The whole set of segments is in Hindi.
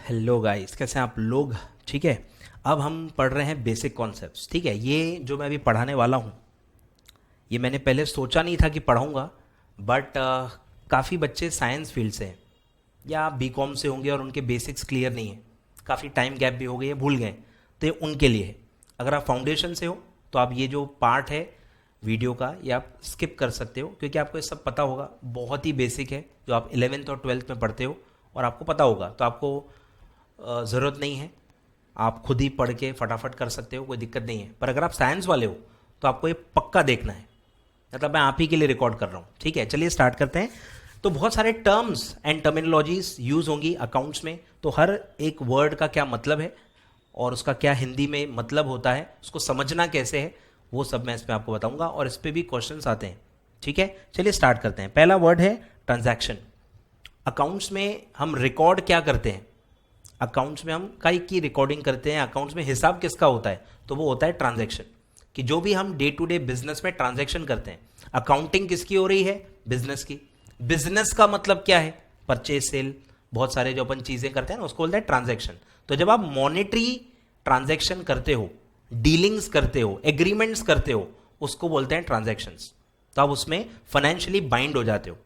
हेलो गाइस, कैसे हैं आप लोग। ठीक है, अब हम पढ़ रहे हैं बेसिक कॉन्सेप्ट्स। ठीक है, ये जो मैं अभी पढ़ाने वाला हूँ ये मैंने पहले सोचा नहीं था कि पढ़ाऊँगा, बट काफ़ी बच्चे साइंस फील्ड से हैं या बीकॉम से होंगे और उनके बेसिक्स क्लियर नहीं है, काफ़ी टाइम गैप भी हो गई है, भूल गए, तो ये उनके लिए है। अगर आप फाउंडेशन से हो तो आप ये जो पार्ट है वीडियो का ये आप स्किप कर सकते हो, क्योंकि आपको ये सब पता होगा, बहुत ही बेसिक है जो आप 11th और 12th में पढ़ते हो और आपको पता होगा, तो आपको ज़रूरत नहीं है, आप खुद ही पढ़ के फटाफट कर सकते हो, कोई दिक्कत नहीं है। पर अगर आप साइंस वाले हो तो आपको ये पक्का देखना है, मतलब मैं आप ही के लिए रिकॉर्ड कर रहा हूँ। ठीक है, चलिए स्टार्ट करते हैं। तो बहुत सारे टर्म्स एंड टर्मिनोलॉजीज यूज़ होंगी अकाउंट्स में, तो हर एक वर्ड का क्या मतलब है और उसका क्या हिंदी में मतलब होता है, उसको समझना कैसे है, वो सब मैं इसमें आपको बताऊंगा और इस पर भी क्वेश्चंस आते हैं। ठीक है, चलिए स्टार्ट करते हैं। पहला वर्ड है ट्रांजैक्शन। अकाउंट्स में हम रिकॉर्ड क्या करते हैं, अकाउंट्स में हम कई की रिकॉर्डिंग करते हैं। अकाउंट्स में हिसाब किसका होता है, तो वो होता है ट्रांजैक्शन, कि जो भी हम डे टू डे बिजनेस में ट्रांजैक्शन करते हैं। अकाउंटिंग किसकी हो रही है, बिजनेस की। बिजनेस का मतलब क्या है, परचेज सेल, बहुत सारे जो अपन चीजें करते हैं ना उसको बोलते हैं ट्रांजैक्शन। तो जब आप मॉनेटरी ट्रांजैक्शन करते हो, डीलिंग्स करते हो, एग्रीमेंट्स करते हो, उसको बोलते हैं ट्रांजैक्शंस। तो आप उसमें फाइनेंशियली बाइंड हो जाते हो,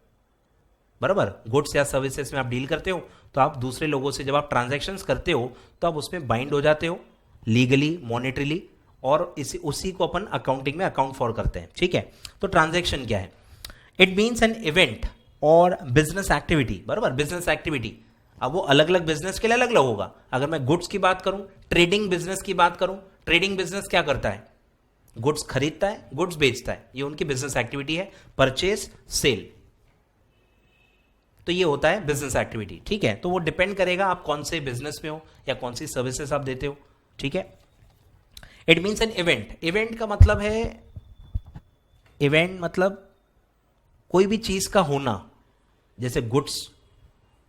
बराबर। गुड्स या सर्विसेज में आप डील करते हो तो आप दूसरे लोगों से जब आप ट्रांजैक्शंस करते हो तो आप उसमें बाइंड हो जाते हो, लीगली, मॉनेटरीली, और इसी उसी को अपन अकाउंटिंग में अकाउंट फॉर करते हैं। ठीक है, तो ट्रांजैक्शन क्या है, इट मीन्स एन इवेंट और बिजनेस एक्टिविटी, बराबर। बिजनेस एक्टिविटी अब वो अलग अलग बिजनेस के लिए अलग अलग होगा। अगर मैं गुड्स की बात करूं, ट्रेडिंग बिजनेस की बात करूं, ट्रेडिंग बिजनेस क्या करता है, गुड्स खरीदता है, गुड्स बेचता है, ये उनकी बिजनेस एक्टिविटी है, परचेज सेल, तो ये होता है बिजनेस एक्टिविटी। ठीक है, तो वो डिपेंड करेगा आप कौन से बिजनेस में हो या कौन सी सर्विसेज आप देते हो। ठीक है, it means an event. Event का मतलब है, इवेंट मतलब कोई भी चीज का होना। जैसे गुड्स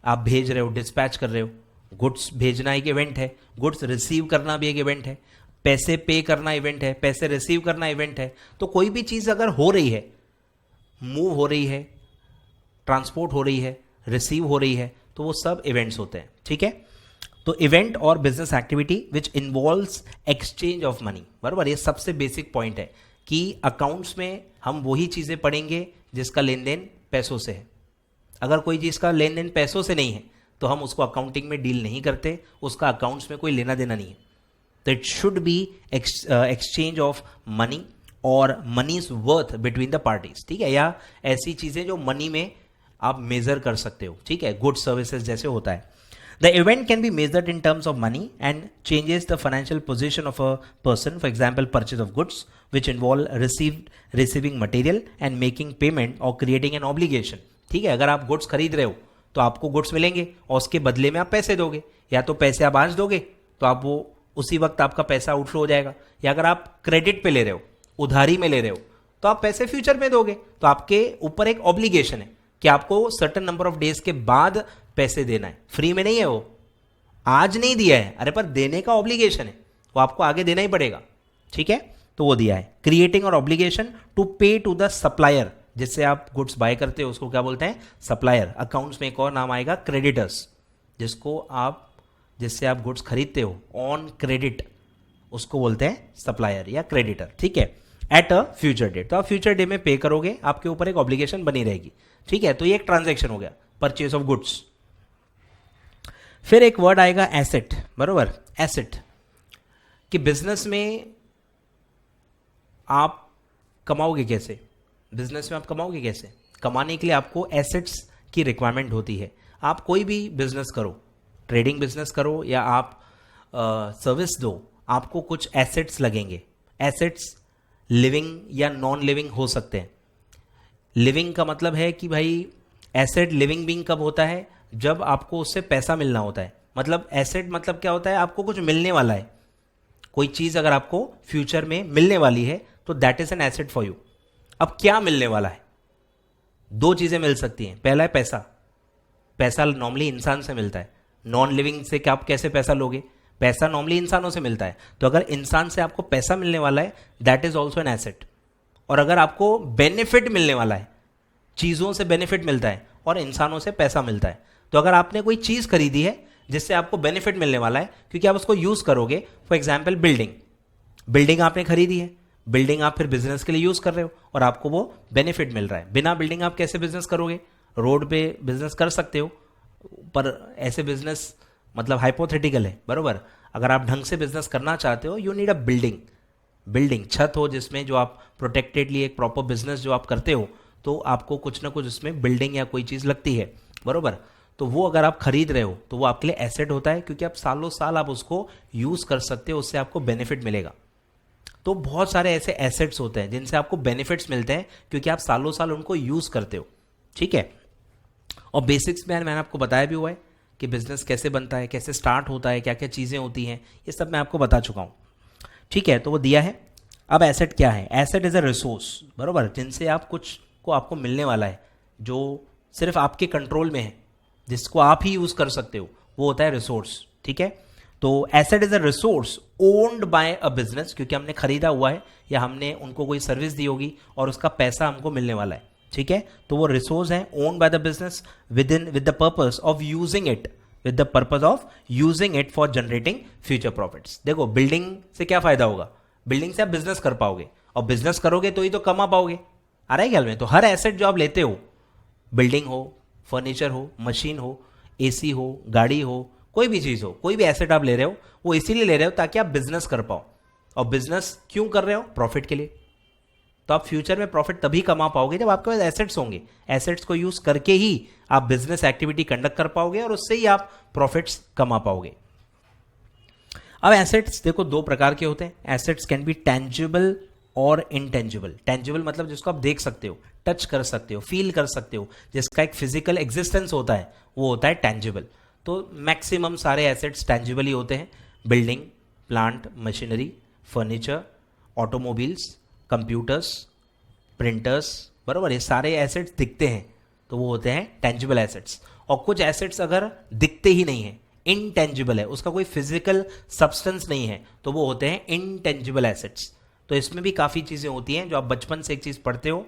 आप भेज रहे हो, डिस्पैच कर रहे हो, गुड्स भेजना एक इवेंट है, गुड्स रिसीव करना भी एक इवेंट है, पैसे पे करना इवेंट है, पैसे रिसीव करना इवेंट है। तो कोई भी चीज अगर हो रही है, मूव हो रही है, ट्रांसपोर्ट हो रही है, रिसीव हो रही है, तो वो सब इवेंट्स होते हैं। ठीक है, तो इवेंट और business activity which involves exchange of money, बराबर। ये सबसे बेसिक पॉइंट है कि अकाउंट्स में हम वही चीजें पढ़ेंगे जिसका लेन देन पैसों से है। अगर कोई चीज का लेन देन पैसों से नहीं है तो हम उसको अकाउंटिंग में डील नहीं करते, उसका अकाउंट्स में कोई लेना देना नहीं है। तो it should be exchange of money और मनीज वर्थ बिटवीन द पार्टीज। ठीक है, या ऐसी चीजें जो मनी में आप मेजर कर सकते हो। ठीक है, गुड सर्विसेज जैसे होता है। The event can be measured in terms of money and changes the financial position of a person, for example purchase of goods which involve receiving material and making payment और क्रिएटिंग एन ऑब्लिगेशन। ठीक है, अगर आप गुड्स खरीद रहे हो तो आपको गुड्स मिलेंगे और उसके बदले में आप पैसे दोगे, या तो पैसे आप आज दोगे तो आप वो उसी वक्त आपका पैसा आउटफ्लो हो जाएगा, या अगर आप क्रेडिट पे ले रहे हो, उधारी में ले रहे हो, तो आप पैसे फ्यूचर में दोगे। तो आपके ऊपर एक ऑब्लिगेशन है कि आपको सर्टेन नंबर ऑफ डेज के बाद पैसे देना है, फ्री में नहीं है वो, आज नहीं दिया है, अरे पर देने का ऑब्लिगेशन है, वो आपको आगे देना ही पड़ेगा। ठीक है, तो वो दिया है। क्रिएटिंग और ऑब्लिगेशन टू पे टू द सप्लायर, जिससे आप गुड्स बाय करते हो उसको क्या बोलते हैं, सप्लायर। अकाउंट्स में एक और नाम आएगा क्रेडिटर्स, जिससे आप गुड्स खरीदते हो ऑन क्रेडिट, उसको बोलते हैं सप्लायर या क्रेडिटर। ठीक है, एट अ फ्यूचर डेट, तो आप फ्यूचर डे में पे करोगे, आपके ऊपर एक ऑब्लिगेशन बनी रहेगी। ठीक है, तो ये एक ट्रांजैक्शन हो गया, परचेज ऑफ गुड्स। फिर एक वर्ड आएगा एसेट, बरोबर। एसेट कि बिजनेस में आप कमाओगे कैसे, बिजनेस में आप कमाओगे कैसे, कमाने के लिए आपको एसेट्स की रिक्वायरमेंट होती है। आप कोई भी बिजनेस करो, ट्रेडिंग बिजनेस करो या आप सर्विस दो, आपको कुछ एसेट्स लगेंगे। एसेट्स लिविंग या नॉन लिविंग हो सकते हैं। लिविंग का मतलब है कि भाई एसेट लिविंग बीइंग कब होता है, जब आपको उससे पैसा मिलना होता है। मतलब एसेट मतलब क्या होता है, आपको कुछ मिलने वाला है, कोई चीज अगर आपको फ्यूचर में मिलने वाली है तो that is an asset for you. अब क्या मिलने वाला है, दो चीजें मिल सकती हैं। पहला है पैसा, पैसा नॉर्मली इंसान से मिलता है, नॉन लिविंग से क्या आप कैसे पैसा लोगे, पैसा नॉर्मली इंसानों से मिलता है। तो अगर इंसान से आपको पैसा मिलने वाला है that is also an asset. और अगर आपको बेनिफिट मिलने वाला है, चीजों से बेनिफिट मिलता है और इंसानों से पैसा मिलता है, तो अगर आपने कोई चीज खरीदी है जिससे आपको बेनिफिट मिलने वाला है क्योंकि आप उसको यूज करोगे। फॉर एग्जाम्पल बिल्डिंग, बिल्डिंग आपने खरीदी है, बिल्डिंग आप फिर बिजनेस के लिए यूज कर रहे हो और आपको वो बेनिफिट मिल रहा है। बिना बिल्डिंग आप कैसे बिजनेस करोगे? रोड पे बिजनेस कर सकते हो, पर ऐसे बिजनेस मतलब हाइपोथेटिकल है, बरोबर। अगर आप ढंग से बिजनेस करना चाहते हो, you need a building. Building छत हो जिसमें जो आप प्रोटेक्टेडली एक प्रॉपर बिजनेस जो आप करते हो, तो आपको कुछ ना कुछ उसमें बिल्डिंग या कोई चीज़ लगती है, बरोबर। तो वो अगर आप खरीद रहे हो तो वो आपके लिए एसेट होता है क्योंकि आप सालों साल आप उसको यूज कर सकते हो, उससे आपको बेनिफिट मिलेगा। तो बहुत सारे ऐसे एसेट्स होते हैं जिनसे आपको बेनिफिट्स मिलते हैं क्योंकि आप सालों साल उनको यूज करते हो, ठीक है। और बेसिक्स में मैंने आपको बताया भी हुआ है कि बिजनेस कैसे बनता है, कैसे स्टार्ट होता है, क्या क्या चीज़ें होती हैं, ये सब मैं आपको बता चुका हूँ, ठीक है। तो वो दिया है। अब एसेट क्या है? एसेट इज अ रिसोर्स, बरोबर, जिनसे आप कुछ को आपको मिलने वाला है जो सिर्फ आपके कंट्रोल में है, जिसको आप ही यूज कर सकते हो, वो होता है रिसोर्स, ठीक है। तो asset is a resource owned by a business, क्योंकि हमने खरीदा हुआ है या हमने उनको कोई सर्विस दी होगी और उसका पैसा हमको मिलने वाला है, ठीक है। तो वो रिसोर्स है owned by the business with the purpose of using it, with the purpose of using it for generating future profits. देखो बिल्डिंग से क्या फायदा होगा? बिल्डिंग से आप बिजनेस कर पाओगे और बिजनेस करोगे तो ही तो कमा पाओगे, आ रहा है ख्याल में। तो हर एसेट जो आप लेते हो, बिल्डिंग हो, फर्नीचर हो, मशीन हो, एसी हो, गाड़ी हो, कोई भी चीज हो, कोई भी एसेट आप ले रहे हो, वो इसीलिए ले रहे हो ताकि आप बिजनेस कर पाओ। और बिजनेस क्यों कर रहे हो? प्रॉफिट के लिए। तो आप फ्यूचर में प्रॉफिट तभी कमा पाओगे जब आपके पास एसेट्स होंगे। एसेट्स को यूज करके ही आप बिजनेस एक्टिविटी कंडक्ट कर पाओगे और उससे ही आप प्रॉफिट्स कमा पाओगे। अब एसेट्स देखो दो प्रकार के होते हैं। एसेट्स कैन बी टेंजिबल और इनटेंजिबल। टेंजिबल मतलब जिसको आप देख सकते हो, टच कर सकते हो, फील कर सकते हो, जिसका एक फिजिकल एग्जिस्टेंस होता है, वो होता है टेंजिबल। तो मैक्सिमम सारे एसेट्स टेंजिबल ही होते हैं। Building, plant, machinery, furniture, automobiles, computers, printers, बराबर, ये सारे एसेट्स दिखते हैं तो वो होते हैं टेंजिबल एसेट्स। और कुछ एसेट्स अगर दिखते ही नहीं है, इनटेंजिबल है, उसका कोई फिजिकल सब्सटेंस नहीं है, तो वो होते हैं इनटेंजिबल एसेट्स। तो इसमें भी काफ़ी चीज़ें होती हैं जो आप बचपन से एक चीज़ पढ़ते हो,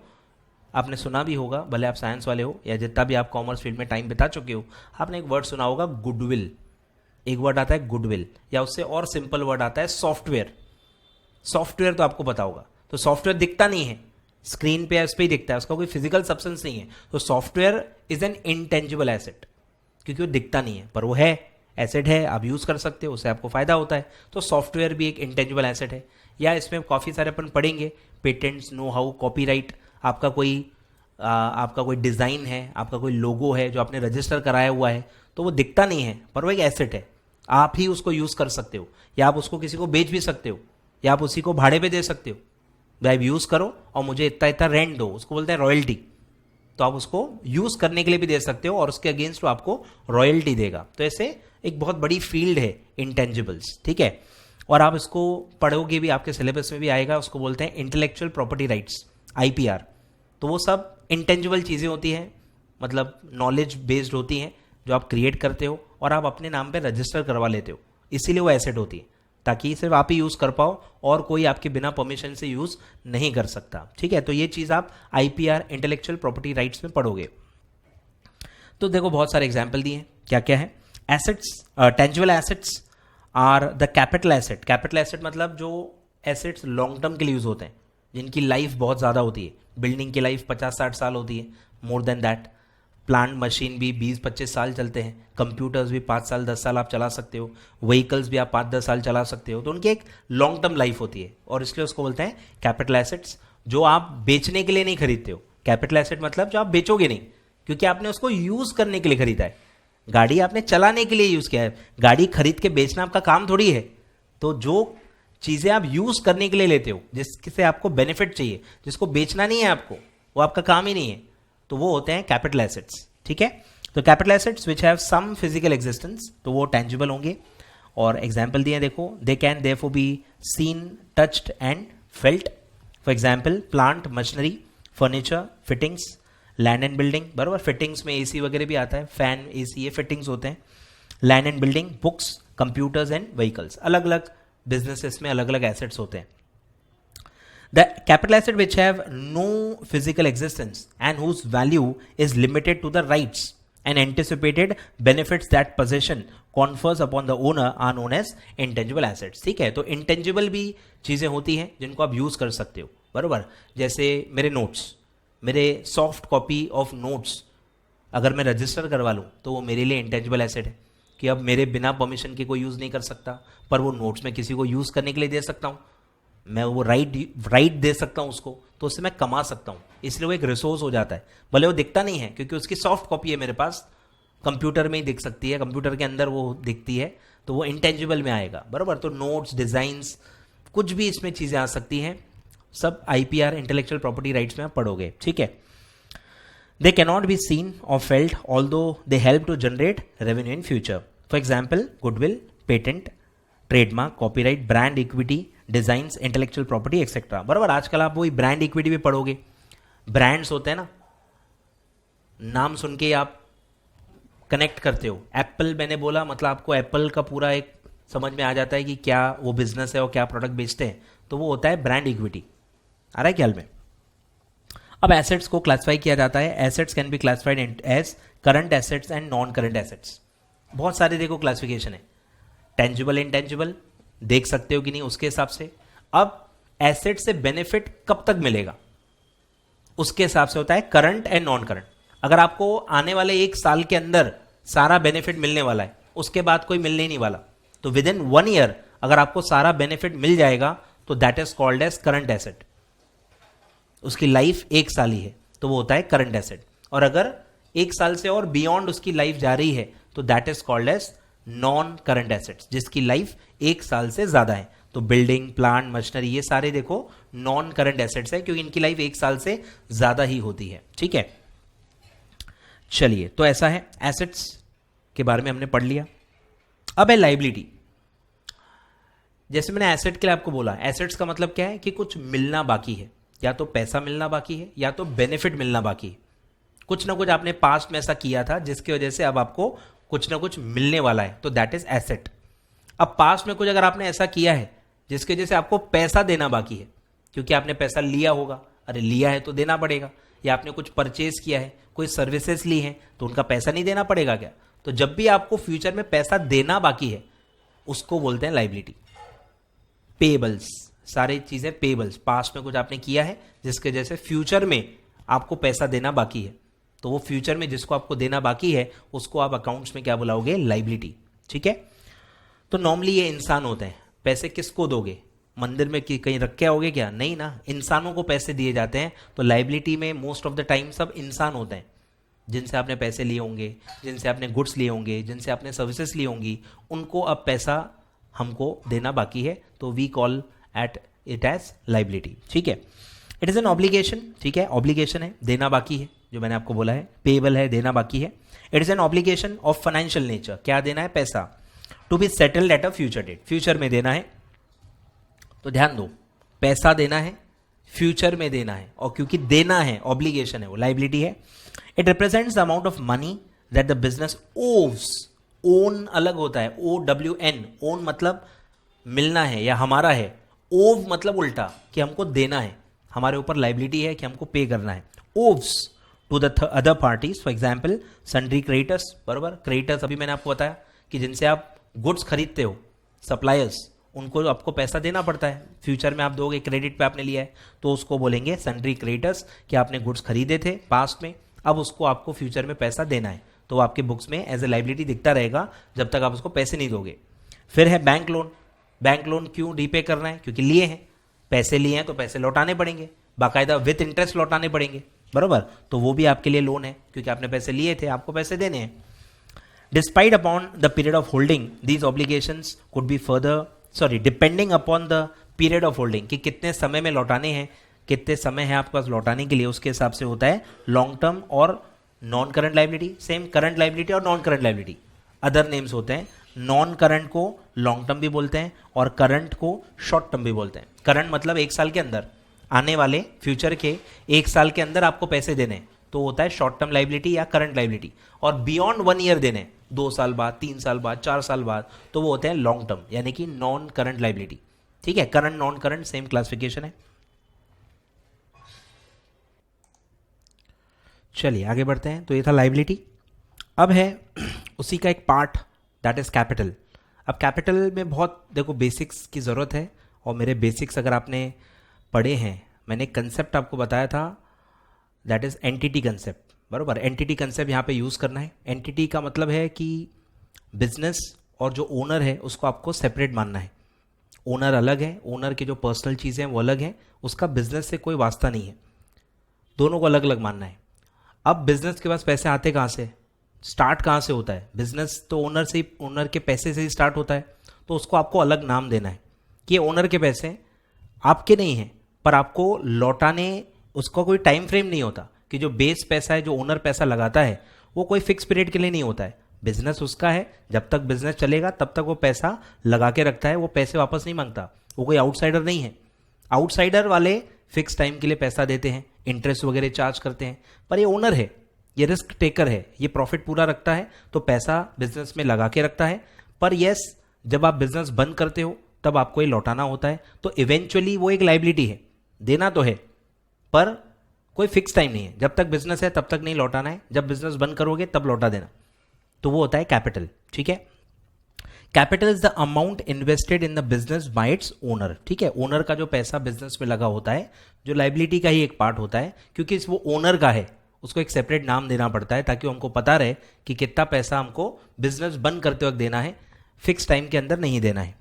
आपने सुना भी होगा, भले आप साइंस वाले हो या जितना भी आप कॉमर्स फील्ड में टाइम बिता चुके हो, आपने एक वर्ड सुना होगा गुडविल। एक वर्ड आता है गुडविल, या उससे और सिंपल वर्ड आता है सॉफ्टवेयर। सॉफ्टवेयर तो आपको पता होगा। तो सॉफ्टवेयर दिखता नहीं है, स्क्रीन पे इस पे ही दिखता है, उसका कोई फिजिकल सब्सटेंस नहीं है। तो software is an intangible asset क्योंकि वो दिखता नहीं है, पर वो है, एसेट है, आप यूज कर सकते हो, उससे आपको फायदा होता है। तो सॉफ्टवेयर भी एक इंटेंजिबल एसेट है। या इसमें काफ़ी सारे अपन पढ़ेंगे, पेटेंट्स, नो हाउ, कॉपीराइट। आपका कोई डिज़ाइन है, आपका कोई लोगो है जो आपने रजिस्टर कराया हुआ है, तो वो दिखता नहीं है पर वो एक एसेट है, आप ही उसको यूज़ कर सकते हो, या आप उसको किसी को बेच भी सकते हो, या आप उसी को भाड़े पे दे सकते हो। भाई यूज़ करो और मुझे इतना इतना रेंट दो, उसको बोलते हैं रॉयल्टी। तो आप उसको यूज़ करने के लिए भी दे सकते हो और उसके अगेंस्ट वो आपको रॉयल्टी देगा। तो ऐसे एक बहुत बड़ी फील्ड है इंटेंजिबल्स, ठीक है। और आप इसको पढ़ोगे भी, आपके सिलेबस में भी आएगा, उसको बोलते हैं इंटेलेक्चुअल प्रॉपर्टी राइट्स, IPR। तो वो सब इंटेंजिबल चीज़ें होती हैं, मतलब नॉलेज बेस्ड होती हैं जो आप क्रिएट करते हो और आप अपने नाम पे रजिस्टर करवा लेते हो, इसीलिए वो एसेट होती है, ताकि सिर्फ आप ही यूज़ कर पाओ और कोई आपके बिना परमिशन से यूज़ नहीं कर सकता, ठीक है। तो ये चीज़ आप IPR इंटेलेक्चुअल प्रॉपर्टी राइट्स में पढ़ोगे। तो देखो बहुत सारे एग्जाम्पल दिए हैं, क्या क्या है। Assets, tangible assets are the capital asset. Capital asset मतलब जो एसेट्स लॉन्ग टर्म के लिए यूज होते हैं, जिनकी लाइफ बहुत ज़्यादा होती है। बिल्डिंग की लाइफ 50-60 साल होती है, more than that. Plant machine भी 20-25 साल चलते हैं। कंप्यूटर्स भी 5 साल 10 साल आप चला सकते हो। व्हीकल्स भी आप 5-10 साल चला सकते हो। तो उनकी एक लॉन्ग टर्म लाइफ होती है और इसलिए उसको बोलते हैं कैपिटल एसेट्स, जो आप बेचने के लिए नहीं खरीदते हो। कैपिटल एसेट मतलब जो आप बेचोगे नहीं, क्योंकि आपने उसको यूज करने के लिए खरीदा है। गाड़ी आपने चलाने के लिए यूज किया है, गाड़ी खरीद के बेचना आपका काम थोड़ी है। तो जो चीजें आप यूज करने के लिए लेते हो, जिससे आपको बेनिफिट चाहिए, जिसको बेचना नहीं है आपको, वो आपका काम ही नहीं है, तो वो होते हैं कैपिटल एसेट्स, ठीक है। तो capital assets which have some physical existence, तो वो टेंजिबल होंगे। और एग्जाम्पल दिए देखो, they can therefore be seen, touched and felt. For example plant, machinery, furniture, fittings, land and building, बराबर। फिटिंग्स में AC वगैरह भी आता है, फैन, AC, ये फिटिंग्स होते हैं। Land and building, books, computers and vehicles. अलग अलग बिजनेसेस में अलग अलग एसेट्स होते हैं। The capital asset which have no physical existence and whose value is limited to the rights and anticipated benefits that possession confers upon the owner are known as intangible assets. ठीक है, तो इंटेंजिबल भी चीज़ें होती हैं जिनको आप यूज़ कर सकते हो, बराबर। जैसे मेरे नोट्स, मेरे सॉफ्ट कॉपी ऑफ नोट्स अगर मैं रजिस्टर करवा लूँ तो वो मेरे लिए इंटेंजिबल एसेट है कि अब मेरे बिना परमिशन के कोई यूज़ नहीं कर सकता, पर वो नोट्स मैं किसी को यूज़ करने के लिए दे सकता हूँ, मैं वो राइट दे सकता हूँ उसको, तो उससे मैं कमा सकता हूँ, इसलिए वो एक रिसोर्स हो जाता है। भले वो दिखता नहीं है क्योंकि उसकी सॉफ्ट कॉपी है मेरे पास, कंप्यूटर में ही दिख सकती है, कंप्यूटर के अंदर वो दिखती है, तो वो इंटेंजिबल में आएगा, बराबर। तो नोट्स, डिज़ाइंस, कुछ भी इसमें चीज़ें आ सकती हैं, सब IPR इंटेलेक्चुअल प्रॉपर्टी राइट्स में आप पढ़ोगे। ठीक है, they cannot be seen or felt although they help to generate revenue in future. For example, goodwill, patent, trademark, copyright, brand equity, designs, intellectual property, etc. बराबर। आजकल आप वही ब्रांड इक्विटी भी पढ़ोगे, ब्रांड्स होते हैं ना, नाम सुन के आप कनेक्ट करते हो। एप्पल मैंने बोला मतलब आपको एप्पल का पूरा एक समझ में आ जाता है कि क्या वो बिजनेस है और क्या प्रोडक्ट बेचते हैं, तो वो होता है ब्रांड इक्विटी। आ रहा है ख्याल में? अब एसेट्स को क्लासिफाई किया जाता है, assets can be classified as current assets and non current assets. बहुत सारे देखो क्लासिफिकेशन है, टेंजिबल, इंटेंजिबल, देख सकते हो कि नहीं उसके हिसाब से। अब एसेट से बेनिफिट कब तक मिलेगा उसके हिसाब से होता है करंट एंड नॉन करंट। अगर आपको आने वाले 1 साल के अंदर सारा बेनिफिट मिलने वाला है, उसके बाद कोई मिलने ही नहीं वाला, तो विद इन 1 ईयर अगर आपको सारा बेनिफिट मिल जाएगा तो that is called as current asset. उसकी लाइफ 1 साल ही है तो वो होता है करंट एसेट। और अगर 1 साल से और बियॉन्ड उसकी लाइफ जा रही है तो that is called as non current assets, जिसकी लाइफ 1 साल से ज्यादा है। तो बिल्डिंग, प्लांट, मशीनरी, ये सारे देखो नॉन करंट एसेट्स है क्योंकि इनकी लाइफ 1 साल से ज्यादा ही होती है। ठीक है, चलिए, तो ऐसा है, एसेट्स के बारे में हमने पढ़ लिया। अब है लाइबिलिटी। जैसे मैंने एसेट के लिए आपको बोला, एसेट्स का मतलब क्या है कि कुछ मिलना बाकी है, या तो पैसा मिलना बाकी है या तो बेनिफिट मिलना बाकी है। कुछ ना कुछ आपने पास्ट में ऐसा किया था जिसकी वजह से अब आपको कुछ ना कुछ मिलने वाला है, तो दैट इज एसेट। अब पास्ट में कुछ अगर आपने ऐसा किया है जिसकी वजह से आपको पैसा देना बाकी है, क्योंकि आपने पैसा लिया होगा, अरे लिया है तो देना पड़ेगा, या आपने कुछ परचेज किया है, कोई सर्विसेज ली हैं तो उनका पैसा नहीं देना पड़ेगा क्या? तो जब भी आपको फ्यूचर में पैसा देना बाकी है उसको बोलते हैं लाइबिलिटी। पेबल्स, सारी चीजें पेबल्स, पास्ट में कुछ आपने किया है जिसके वजह से फ्यूचर में आपको पैसा देना बाकी है, तो वो फ्यूचर में जिसको आपको देना बाकी है उसको आप अकाउंट्स में क्या बुलाओगे? लाइबिलिटी। ठीक है, तो नॉर्मली ये इंसान होते हैं। पैसे किसको दोगे? मंदिर में कहीं रख के आओगे क्या? नहीं ना, इंसानों को पैसे दिए जाते हैं। तो लाइबिलिटी में मोस्ट ऑफ द टाइम सब इंसान होते हैं जिनसे आपने पैसे लिए होंगे, जिनसे आपने गुड्स लिए होंगे, जिनसे आपने सर्विसेज ली होंगी, उनको अब पैसा हमको देना बाकी है, तो we call at it as liability. ठीक है, इट इज एन ऑब्लिगेशन। ठीक है, ऑब्लिगेशन है, देना बाकी है, जो मैंने आपको बोला है। पेबल है, देना बाकी है। It is an obligation of financial nature, क्या देना है? पैसा, to be settled at a future date, future में देना है। तो ध्यान दो, पैसा देना है, फ्यूचर में देना है, और क्योंकि देना है, ऑब्लिगेशन है, वो लाइबिलिटी है। It represents the amount of money that the business obs. Own अलग होता है, OWN, ओन मतलब मिलना है या हमारा है, ओव मतलब उल्टा कि हमको देना है, हमारे ऊपर लाइबिलिटी है कि हमको पे करना है। Owes to the other parties, for example sundry creditors, बराबर। क्रेडिटर्स अभी मैंने आपको बताया कि जिनसे आप गुड्स खरीदते हो, सप्लायर्स, उनको आपको पैसा देना पड़ता है, फ्यूचर में आप दोगे, क्रेडिट पे आपने लिया है, तो उसको बोलेंगे सन्ड्री क्रेडिटर्स, कि आपने गुड्स खरीदे थे पास्ट में, अब उसको आपको फ्यूचर में पैसा देना है, तो वो आपके बुक्स में एज ए लाइबिलिटी दिखता रहेगा जब तक आप उसको पैसे नहीं दोगे। फिर है बैंक लोन। बैंक लोन क्यों रीपे करना है? क्योंकि लिए हैं, पैसे लिए हैं तो पैसे लौटाने पड़ेंगे, बाकायदा विथ इंटरेस्ट लौटाने पड़ेंगे, बराबर। तो वो भी आपके लिए लोन है क्योंकि आपने पैसे लिए थे, आपको पैसे देने हैं। Despite upon the period of holding these obligations could be further depending upon the period of holding, कि कितने समय में लौटाने हैं, कितने समय है आपके पास लौटाने के लिए, उसके हिसाब से होता है लॉन्ग टर्म और non current liability. Same current liability और non current liability other names होते हैं। नॉन करंट को लॉन्ग टर्म भी बोलते हैं और करंट को शॉर्ट टर्म भी बोलते हैं। करंट मतलब 1 साल के अंदर, आने वाले फ्यूचर के 1 साल के अंदर आपको पैसे देने, तो होता है शॉर्ट टर्म लाइबिलिटी या करंट लाइबिलिटी। और बियॉन्ड 1 ईयर देने, 2 साल बाद, 3 साल बाद, 4 साल बाद, तो वो होते हैं लॉन्ग टर्म, यानी कि नॉन करंट लाइबिलिटी। ठीक है, current non current same classification है। चलिए आगे बढ़ते हैं। तो ये था लाइबिलिटी। अब है उसी का एक पार्ट दैट इज कैपिटल। अब कैपिटल में बहुत देखो बेसिक्स की ज़रूरत है, और मेरे बेसिक्स अगर आपने पढ़े हैं, मैंने कंसेप्ट आपको बताया था, दैट इज एंटिटी कंसेप्ट, बरोबर। एंटिटी कंसेप्ट यहाँ पे यूज़ करना है। एंटिटी का मतलब है कि बिजनेस और जो ओनर है उसको आपको सेपरेट मानना है। ओनर अलग है, ओनर की जो पर्सनल चीज़ें हैं वो अलग हैं, उसका बिजनेस से कोई वास्ता नहीं है, दोनों को अलग अलग मानना है। अब बिजनेस के पास पैसे आते कहाँ से, स्टार्ट कहाँ से होता है, बिजनेस तो ओनर से ही, ओनर के पैसे से ही स्टार्ट होता है, तो उसको आपको अलग नाम देना है कि ये ओनर के पैसे आपके नहीं हैं, पर आपको लौटाने उसका कोई टाइम फ्रेम नहीं होता कि जो बेस पैसा है, जो ओनर पैसा लगाता है, वो कोई फिक्स पीरियड के लिए नहीं होता है। बिजनेस उसका है, जब तक बिजनेस चलेगा तब तक वो पैसा लगा के रखता है, वो पैसे वापस नहीं मांगता, वो कोई आउटसाइडर नहीं है। आउटसाइडर वाले फिक्स टाइम के लिए पैसा देते हैं, इंटरेस्ट वगैरह चार्ज करते हैं, पर ये ओनर है, ये रिस्क टेकर है, ये प्रॉफिट पूरा रखता है, तो पैसा बिजनेस में लगा के रखता है। पर यस, जब आप बिजनेस बंद करते हो तब आपको ये लौटाना होता है, तो इवेंचुअली वो एक लाइबिलिटी है, देना तो है पर कोई फिक्स टाइम नहीं है, जब तक बिजनेस है तब तक नहीं लौटाना है, जब बिजनेस बंद करोगे तब लौटा देना, तो वो होता है कैपिटल। ठीक है, capital is the amount invested in the business by its owner. ठीक है, ओनर का जो पैसा बिजनेस में लगा होता है, जो लाइबिलिटी का ही एक पार्ट होता है, क्योंकि वो ओनर का है, उसको एक सेपरेट नाम देना पड़ता है ताकि हमको पता रहे कि कितना पैसा हमको बिजनेस बंद करते वक्त देना है, फिक्स टाइम के अंदर नहीं देना है।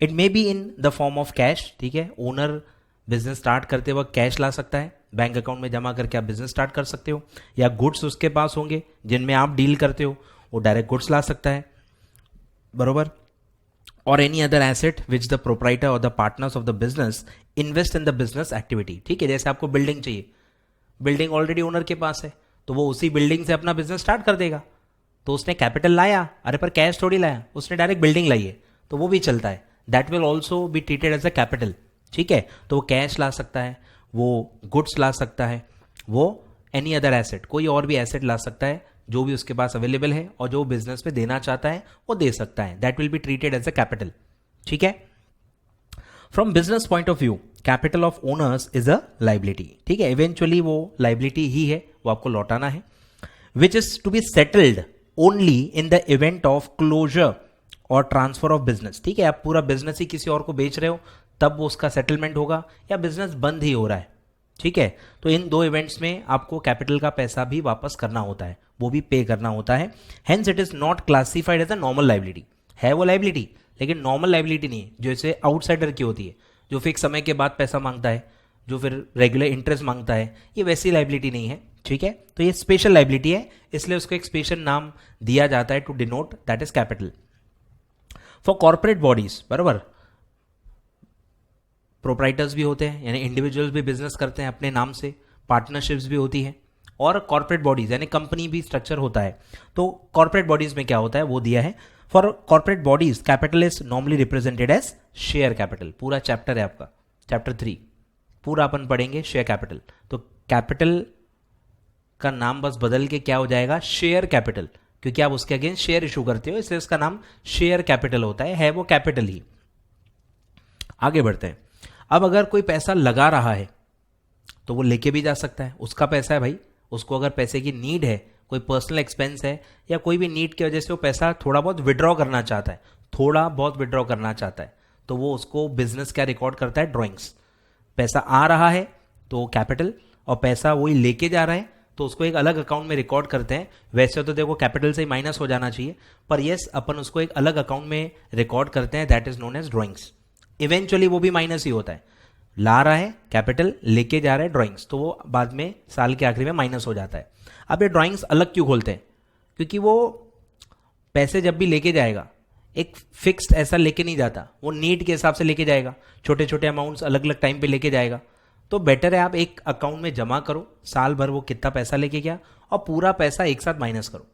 It may be in the form of cash. ठीक है, ओनर बिजनेस स्टार्ट करते वक्त कैश ला सकता है, बैंक अकाउंट में जमा करके आप बिजनेस स्टार्ट कर सकते हो, या गुड्स उसके पास होंगे जिनमें आप डील करते हो, वो डायरेक्ट गुड्स ला सकता है, बरोबर। और any other asset which the proprietor और the partners of the business invest in the business activity. ठीक है, जैसे आपको बिल्डिंग चाहिए, बिल्डिंग ऑलरेडी ओनर के पास है, तो वो उसी बिल्डिंग से अपना बिजनेस स्टार्ट कर देगा, तो उसने कैपिटल लाया, अरे पर कैश थोड़ी लाया, उसने डायरेक्ट बिल्डिंग लाई है, तो वो भी चलता है, that will also be treated as a capital. ठीक है, तो वो कैश ला सकता है, वो गुड्स ला सकता है, वो एनी अदर एसेट, कोई और भी एसेट ला सकता है जो भी उसके पास अवेलेबल है और जो बिजनेस में देना चाहता है वो दे सकता है, that will be treated as a capital. ठीक है, from business point of view capital of owners is a liability. ठीक है, इवेंचुअली वो लाइबिलिटी ही है, वो आपको लौटाना है, which is to be settled only in the event of closure और ट्रांसफर ऑफ बिजनेस। ठीक है, आप पूरा बिजनेस ही किसी और को बेच रहे हो तब वो उसका सेटलमेंट होगा, या बिजनेस बंद ही हो रहा है। ठीक है, तो इन दो इवेंट्स में आपको कैपिटल का पैसा भी वापस करना होता है, वो भी पे करना होता है। Hence it is not classified as a normal liability. है वो लाइबिलिटी, लेकिन नॉर्मल लाइबिलिटी नहीं है, जैसे आउटसाइडर की होती है, जो फिक्स समय के बाद पैसा मांगता है, जो फिर रेगुलर इंटरेस्ट मांगता है, ये वैसी लाइबिलिटी नहीं है। ठीक है, तो ये स्पेशल लाइबिलिटी है, इसलिए उसको एक स्पेशल नाम दिया जाता है to denote that is capital. For corporate bodies, बराबर, प्रोप्राइटर्स भी होते हैं, यानी इंडिविजुअल्स भी बिजनेस करते हैं अपने नाम से, पार्टनरशिप्स भी होती है, और कॉर्पोरेट बॉडीज यानी कंपनी भी स्ट्रक्चर होता है। तो कॉर्पोरेट बॉडीज में क्या होता है वो दिया है। For corporate bodies capital is normally represented as share capital. पूरा चैप्टर है आपका, चैप्टर 3 पूरा अपन पढ़ेंगे शेयर कैपिटल। तो कैपिटल का नाम बस बदल के क्या हो जाएगा, शेयर कैपिटल, क्योंकि आप उसके अगेंस्ट शेयर इशू करते हो, इसलिए उसका नाम शेयर कैपिटल होता है वो कैपिटल ही। आगे बढ़ते हैं। अब अगर कोई पैसा लगा रहा है तो वो लेके भी जा सकता है, उसका पैसा है भाई, उसको अगर पैसे की नीड है, कोई पर्सनल एक्सपेंस है, या कोई भी नीड की वजह से वो पैसा थोड़ा बहुत विड्रॉ करना चाहता है, थोड़ा बहुत विड्रॉ करना चाहता है, तो वो उसको बिजनेस क्या रिकॉर्ड करता है, ड्रॉइंग्स। पैसा आ रहा है तो कैपिटल, और पैसा वही लेके जा रहा है तो उसको एक अलग अकाउंट में रिकॉर्ड करते हैं। वैसे तो देखो कैपिटल से ही माइनस हो जाना चाहिए, पर यस अपन उसको एक अलग अकाउंट में रिकॉर्ड करते हैं, that is known as drawings. Eventually वो भी माइनस ही होता है, ला रहा है कैपिटल, लेके जा रहा है ड्राइंग्स, तो वो बाद में साल के आखिरी में माइनस हो जाता है। अब ये ड्राइंग्स अलग क्यों खोलते हैं, क्योंकि वो पैसे जब भी लेके जाएगा एक फिक्स्ड ऐसा लेके नहीं जाता, वो नीड के हिसाब से लेके जाएगा, छोटे छोटे अमाउंट्स अलग अलग टाइम पे लेके जाएगा। तो बेटर है आप एक अकाउंट में जमा करो, साल भर वो कितना पैसा लेके गया और पूरा पैसा एक साथ माइनस करो,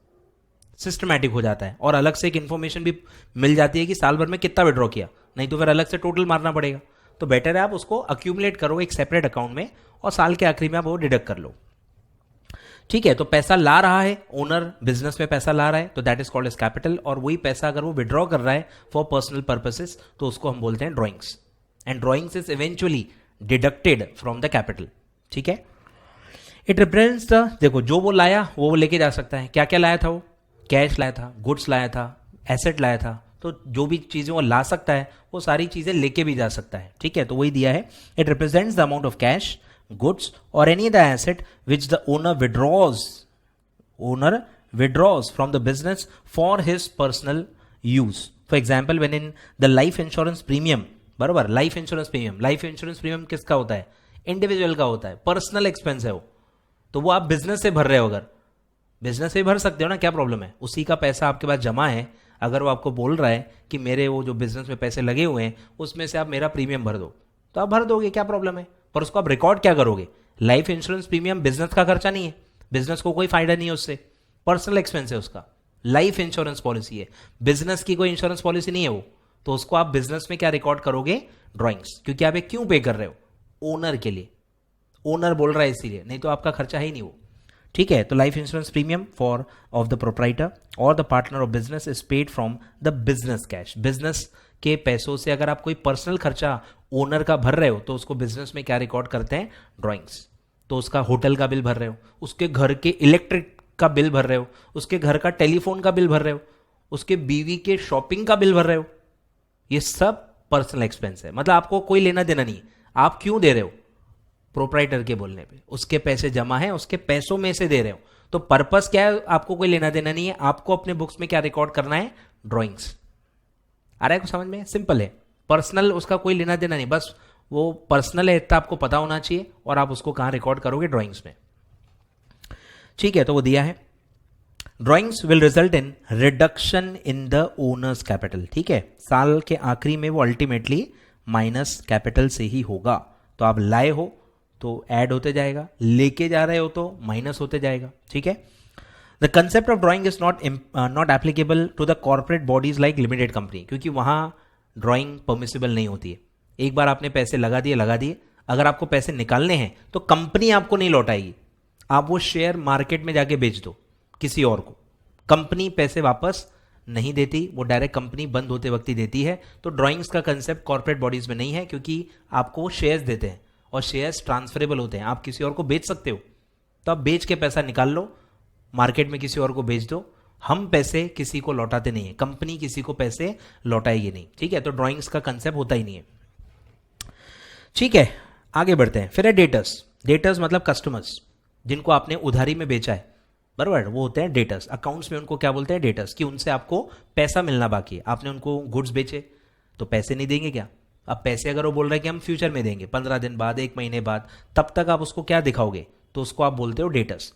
सिस्टमैटिक हो जाता है, और अलग से एक इन्फॉर्मेशन भी मिल जाती है कि साल भर में कितना विड्रॉ किया, नहीं तो फिर अलग से टोटल मारना पड़ेगा। तो बेटर है आप उसको अक्यूमुलेट करो एक सेपरेट अकाउंट में, और साल के आखिरी में आप वो डिडक्ट कर लो। ठीक है, तो पैसा ला रहा है, ओनर बिजनेस में पैसा ला रहा है, तो that is called as capital, और वही पैसा अगर वो विड्रॉ कर रहा है फॉर पर्सनल पर्पसेस तो उसको हम बोलते हैं drawings, and drawings is eventually deducted from the capital. ठीक है, इट रिप्रेजेंट्स द, देखो जो वो लाया वो लेके जा सकता है, क्या क्या लाया था वो, कैश लाया था, गुड्स लाया था, एसेट लाया था, तो जो भी चीज़ें वो ला सकता है वो सारी चीज़ें लेके भी जा सकता है, ठीक है। तो वही दिया है, it represents the amount of cash, goods और any the asset which the owner withdraws from the business for his personal use. For example, when in the life insurance premium, बराबर, लाइफ इंश्योरेंस प्रीमियम किसका होता है? इंडिविजुअल का होता है, पर्सनल एक्सपेंस है वो, तो वो आप बिजनेस से भर रहे हो, अगर बिजनेस से भर सकते हो ना, क्या प्रॉब्लम है? उसी का पैसा आपके पास जमा है, अगर वो आपको बोल रहा है कि मेरे वो जो बिजनेस में पैसे लगे हुए हैं उसमें से आप मेरा प्रीमियम भर दो, तो आप भर दोगे, क्या प्रॉब्लम है? पर उसको आप रिकॉर्ड क्या करोगे? लाइफ इंश्योरेंस प्रीमियम बिजनेस का खर्चा नहीं है, बिजनेस को कोई फायदा नहीं है उससे, पर्सनल एक्सपेंस है उसका, लाइफ इंश्योरेंस पॉलिसी है, बिजनेस की कोई इंश्योरेंस पॉलिसी नहीं है वो, तो उसको आप बिजनेस में क्या रिकॉर्ड करोगे? ड्राइंग्स, क्योंकि आप ये क्यों पे कर रहे हो? ओनर के लिए, ओनर बोल रहा है इसीलिए, नहीं तो आपका खर्चा है ही नहीं वो, ठीक है। तो life insurance premium for of the proprietor और the partner of business is paid from the business cash, business के पैसों से। अगर आप कोई पर्सनल खर्चा ओनर का भर रहे हो तो उसको बिजनेस में क्या रिकॉर्ड करते हैं? ड्राइंग्स। तो उसका होटल का बिल भर रहे हो, उसके घर के इलेक्ट्रिक का बिल भर रहे हो, उसके घर का टेलीफोन का बिल भर रहे हो, उसके बीवी के शॉपिंग का बिल भर रहे हो, ये सब पर्सनल एक्सपेंस है, मतलब आपको कोई लेना देना नहीं। आप क्यों दे रहे हो? प्रोप्राइटर के बोलने पे, उसके पैसे जमा है, उसके पैसों में से दे रहे हो, तो पर्पस क्या है? आपको कोई लेना देना नहीं है, आपको अपने बुक्स में क्या रिकॉर्ड करना है? ड्राइंग्स। आ रहा है कुछ समझ में? सिंपल है, पर्सनल उसका कोई लेना देना नहीं, बस वो पर्सनल है इतना आपको पता होना चाहिए, और आप उसको कहां रिकॉर्ड करोगे? ड्राइंग्स में, ठीक है। तो वो दिया है, drawings will result in reduction in the owners capital, ठीक है। साल के आखिरी में वो अल्टीमेटली माइनस कैपिटल से ही होगा, तो आप लाए हो तो ऐड होते जाएगा, लेके जा रहे हो तो माइनस होते जाएगा, ठीक है। The concept of drawing is not applicable to the corporate bodies like limited company, क्योंकि वहां ड्राइंग परमिसिबल नहीं होती है। एक बार आपने पैसे लगा दिए, अगर आपको पैसे निकालने हैं तो कंपनी आपको नहीं लौटाएगी, आप वो शेयर मार्केट में जाके बेच दो किसी और को, कंपनी पैसे वापस नहीं देती, वो डायरेक्ट कंपनी बंद होते वक्त ही देती है। तो ड्राइंग्स का कंसेप्ट कॉर्पोरेट बॉडीज में नहीं है, क्योंकि आपको वो शेयर्स देते हैं और शेयर्स ट्रांसफरेबल होते हैं, आप किसी और को बेच सकते हो, तो आप बेच के पैसा निकाल लो, मार्केट में किसी और को बेच दो। हम पैसे किसी को लौटाते नहीं है, कंपनी किसी को पैसे लौटाएगी नहीं, ठीक है। तो ड्राइंग्स का कंसेप्ट होता ही नहीं है, ठीक है। आगे बढ़ते हैं, फिर है डेटर्स। डेटर्स मतलब कस्टमर्स, जिनको आपने उधारी में बेचा है, बराबर, वो होते हैं डेटर्स। अकाउंट्स में उनको क्या बोलते हैं? डेटर्स, कि उनसे आपको पैसा मिलना बाकी है, आपने उनको गुड्स बेचे तो पैसे नहीं देंगे क्या? अब पैसे अगर वो बोल रहे हैं कि हम फ्यूचर में देंगे, 15 दिन बाद, 1 महीने बाद, तब तक आप उसको क्या दिखाओगे? तो उसको आप बोलते हो डेटर्स।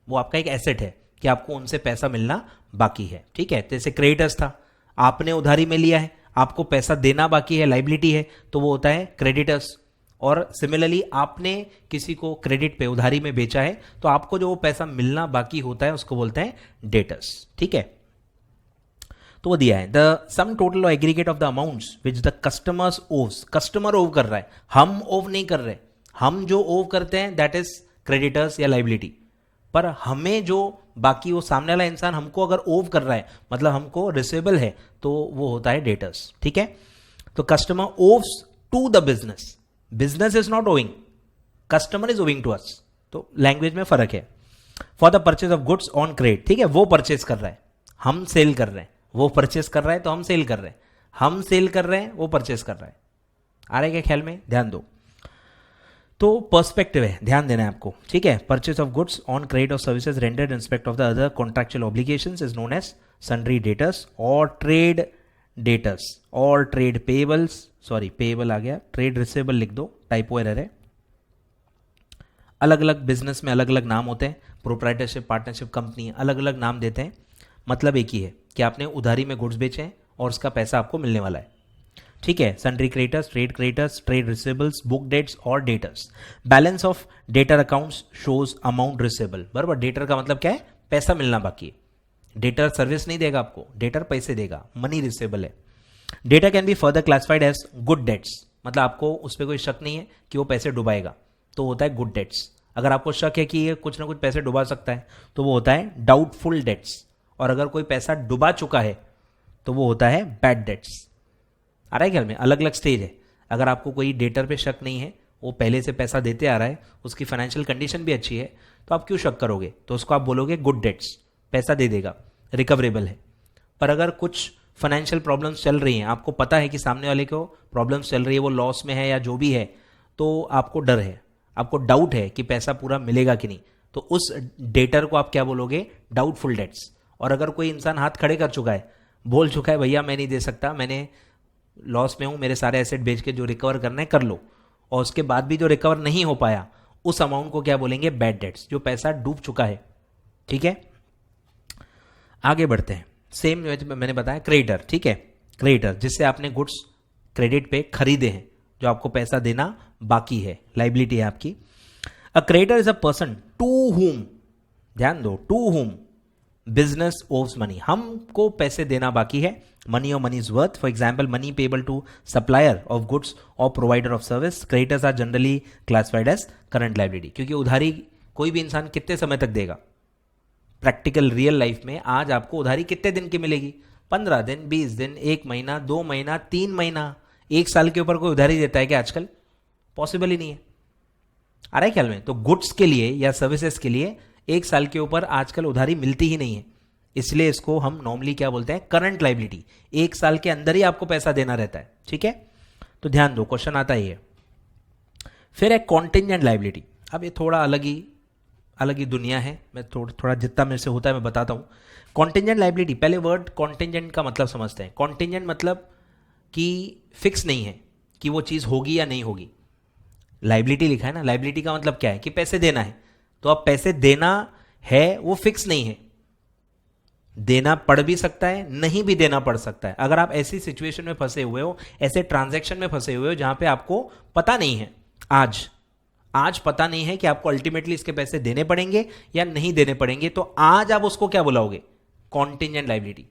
वो आपका एक एसेट है कि आपको उनसे पैसा मिलना बाकी है, ठीक है। जैसे क्रेडिटर्स था, आपने उधारी में लिया है, आपको पैसा देना बाकी है, लाइबिलिटी है, तो वो होता है क्रेडिटर्स। और सिमिलरली आपने किसी को क्रेडिट पे उधारी में बेचा है, तो आपको जो वो पैसा मिलना बाकी होता है उसको बोलते हैं डेटर्स, ठीक है। तो वो दिया है, द सम टोटल और aggregate of the amounts which the customers obs, customer ओव कर रहा है, हम ओव नहीं कर रहे, हम जो ओव करते हैं दैट इज क्रेडिटर्स या लाइबिलिटी, पर हमें जो बाकी वो सामने वाला इंसान हमको अगर ओव कर रहा है, मतलब हमको रिसेबल है, तो वो होता है डेटर्स, ठीक है। तो customer owes to the business, business is not owing, customer is owing to us, तो लैंग्वेज में फर्क है। For the purchase of goods on credit, ठीक है, वो परचेज कर रहा है, हम सेल कर रहे हैं, वो परचेज कर रहा है तो हम सेल कर रहे हैं, हम सेल कर रहे हैं, वो परचेज कर रहा है। आ रहा है क्या ख्याल में? ध्यान दो, तो पर्सपेक्टिव है, ध्यान देना है आपको, ठीक है। Purchase of goods on credit और services rendered in respect of the other contractual obligations is known as sundry debtors और ट्रेड डेटर्स और ट्रेड पेबल्स, सॉरी पेबल आ गया, ट्रेड रिसेबल लिख दो, टाइपो एरर है। अलग अलग बिजनेस में अलग अलग नाम होते हैं, प्रोप्राइटरशिप, पार्टनरशिप, कंपनी, अलग अलग नाम देते हैं, मतलब एक ही है कि आपने उधारी में गुड्स बेचे हैं और उसका पैसा आपको मिलने वाला है, ठीक है। Sundry creditors, trade receivables, book debts और debtors. Balance of debtor accounts shows amount receivable, बराबर। डेटर का मतलब क्या है? पैसा मिलना बाकी है। डेटर सर्विस नहीं देगा आपको, डेटर पैसे देगा, मनी रिसेबल है। Debtor can be further classified as good debts, मतलब आपको उस पर कोई शक नहीं है कि वो पैसे डुबाएगा, तो होता है गुड डेट्स। अगर आपको शक है कि ये कुछ ना कुछ पैसे डुबा सकता है, तो वो होता है डाउटफुल डेट्स। और अगर कोई पैसा डुबा चुका है तो वो होता है बैड डेट्स। आ रहा है ख्याल में? अलग अलग स्टेज है। अगर आपको कोई डेटर पे शक नहीं है, वो पहले से पैसा देते आ रहा है, उसकी फाइनेंशियल कंडीशन भी अच्छी है, तो आप क्यों शक करोगे? तो उसको आप बोलोगे गुड डेट्स, पैसा दे देगा, रिकवरेबल है। पर अगर कुछ फाइनेंशियल प्रॉब्लम्स चल रही हैं, आपको पता है कि सामने वाले को प्रॉब्लम्स चल रही है, वो लॉस में है या जो भी है, तो आपको डर है, आपको डाउट है कि पैसा पूरा मिलेगा कि नहीं, तो उस डेटर को आप क्या बोलोगे? Doubtful debts. और अगर कोई इंसान हाथ खड़े कर चुका है, बोल चुका है भैया मैं नहीं दे सकता, मैंने लॉस में हूँ, मेरे सारे एसेट बेच के जो रिकवर करना है कर लो, और उसके बाद भी जो रिकवर नहीं हो पाया, उस अमाउंट को क्या बोलेंगे? बैड डेट्स, जो पैसा डूब चुका है। ठीक है, आगे बढ़ते हैं। सेम मैंने बताया क्रेडिटर, ठीक है, क्रेडिटर जिससे आपने गुड्स क्रेडिट पे खरीदे हैं, जो आपको पैसा देना बाकी है, लाइबिलिटी है आपकी। A creditor is a person to whom, ध्यान दो, to whom business obs money, हमको पैसे देना बाकी है, मनी और money is worth. For example money payable to supplier of goods और provider of service. Creditors are generally classified as current liability, क्योंकि उधारी कोई भी इंसान कितने समय तक देगा? प्रैक्टिकल रियल लाइफ में आज आपको उधारी कितने दिन की मिलेगी? 15 दिन, 20 दिन, 1 महीना, 2 महीना, 3 महीना, 1 साल के ऊपर कोई उधारी देता है क्या आजकल? पॉसिबल ही नहीं है। आ रहा है ख्याल में? तो गुड्स के लिए या सर्विसेज के लिए 1 साल के ऊपर आजकल उधारी मिलती ही नहीं है, इसलिए इसको हम नॉर्मली क्या बोलते हैं? Current liability. 1 साल के अंदर ही आपको पैसा देना रहता है। ठीक है, तो ध्यान दो, क्वेश्चन आता ही है। फिर है कॉन्टिजेंट लाइबिलिटी। अब ये थोड़ा अलग ही दुनिया है, मैं थोड़ा जितना मेरे से होता है मैं बताता हूँ। कॉन्टिजेंट लाइबिलिटी, पहले वर्ड कॉन्टिजेंट का मतलब समझते हैं। कॉन्टिजेंट मतलब कि फिक्स नहीं है कि वो चीज़ होगी या नहीं होगी। लाइबिलिटी लिखा है ना, लाइबिलिटी का मतलब क्या है? कि पैसे देना है, तो अब पैसे देना है, वो फिक्स नहीं है, देना पड़ भी सकता है, नहीं भी देना पड़ सकता है। अगर आप ऐसी सिचुएशन में फंसे हुए हो, ऐसे ट्रांजैक्शन में फंसे हुए हो जहां पे आपको पता नहीं है, आज पता नहीं है कि आपको अल्टीमेटली इसके पैसे देने पड़ेंगे या नहीं देने पड़ेंगे, तो आज आप उसको क्या बुलाओगे? Contingent liability.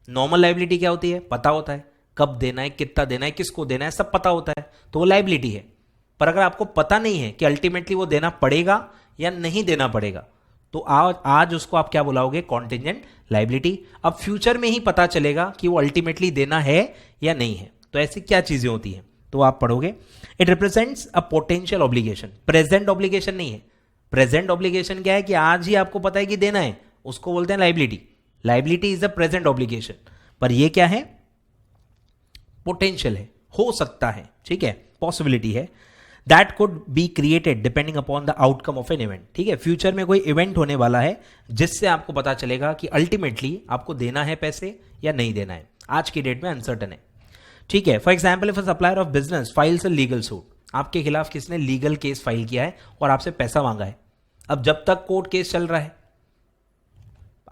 नॉर्मल लाइबिलिटी क्या होती है? पता होता है कब देना है, कितना देना है, किसको देना है, सब पता होता है, तो वो लाइबिलिटी है। पर अगर आपको पता नहीं है कि अल्टीमेटली वो देना पड़ेगा या नहीं देना पड़ेगा, तो आज उसको आप क्या बुलाओगे? Contingent liability. अब फ्यूचर में ही पता चलेगा कि वो अल्टीमेटली देना है या नहीं है। तो ऐसी क्या चीजें होती हैं, तो आप पढ़ोगे। It represents a potential obligation, present obligation नहीं है। प्रेजेंट ऑब्लिगेशन क्या है? कि आज ही आपको पता है कि देना है, उसको बोलते हैं liability. Liability is a present obligation, पर ये क्या है? पोटेंशियल है, हो सकता है, ठीक है, पॉसिबिलिटी है। That could be created depending upon the outcome of an event. ठीक है, फ्यूचर में कोई इवेंट होने वाला है जिससे आपको पता चलेगा कि अल्टीमेटली आपको देना है पैसे या नहीं देना है। आज की डेट में अनसर्टन है। ठीक है, for example if a supplier of business files a legal suit, आपके खिलाफ किसने लीगल केस फाइल किया है और आपसे पैसा मांगा है। अब जब तक कोर्ट केस चल रहा है,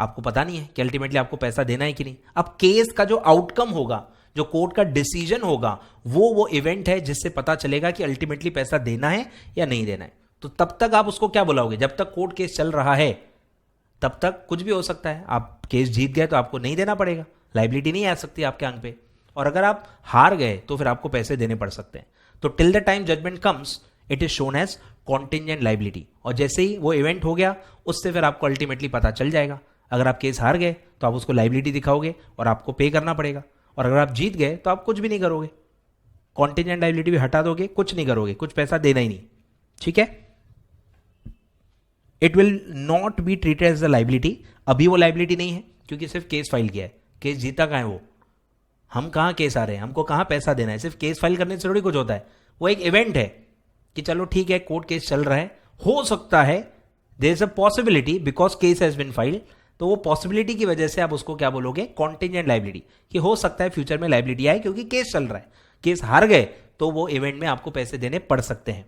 आपको पता नहीं है कि अल्टीमेटली आपको पैसा देना है कि नहीं। अब केस का जो आउटकम होगा, जो कोर्ट का डिसीजन होगा, वो इवेंट है जिससे पता चलेगा कि अल्टीमेटली पैसा देना है या नहीं देना है। तो तब तक आप उसको क्या बुलाओगे? जब तक कोर्ट केस चल रहा है तब तक कुछ भी हो सकता है। आप केस जीत गए तो आपको नहीं देना पड़ेगा, लाइबिलिटी नहीं आ सकती आपके अंग पे, और अगर आप हार गए तो फिर आपको पैसे देने पड़ सकते हैं। तो till the time judgement comes it is shown as contingent liability, और जैसे ही वो इवेंट हो गया उससे फिर आपको अल्टीमेटली पता चल जाएगा। अगर आप केस हार गए तो आप उसको लाइबिलिटी दिखाओगे और आपको पे करना पड़ेगा, और अगर आप जीत गए तो आप कुछ भी नहीं करोगे, कॉन्टिजेंट लाइबिलिटी भी हटा दोगे, कुछ नहीं करोगे, कुछ पैसा देना ही नहीं। ठीक है, it will not be treated as a liability. अभी वो लाइबिलिटी नहीं है क्योंकि सिर्फ केस फाइल किया है, केस जीता कहाँ है वो, हम कहाँ केस आ रहे हैं, हमको कहाँ पैसा देना है। सिर्फ केस फाइल करने से थोड़ी कुछ होता है, वो एक इवेंट है कि चलो ठीक है कोर्ट केस चल रहा है, हो सकता है, there is a possibility because case has been filed, तो वो पॉसिबिलिटी की वजह से आप उसको क्या बोलोगे? कॉन्टिजेंट लाइबिलिटी, कि हो सकता है फ्यूचर में लाइबिलिटी आए क्योंकि केस चल रहा है। केस हार गए तो वो इवेंट में आपको पैसे देने पड़ सकते हैं।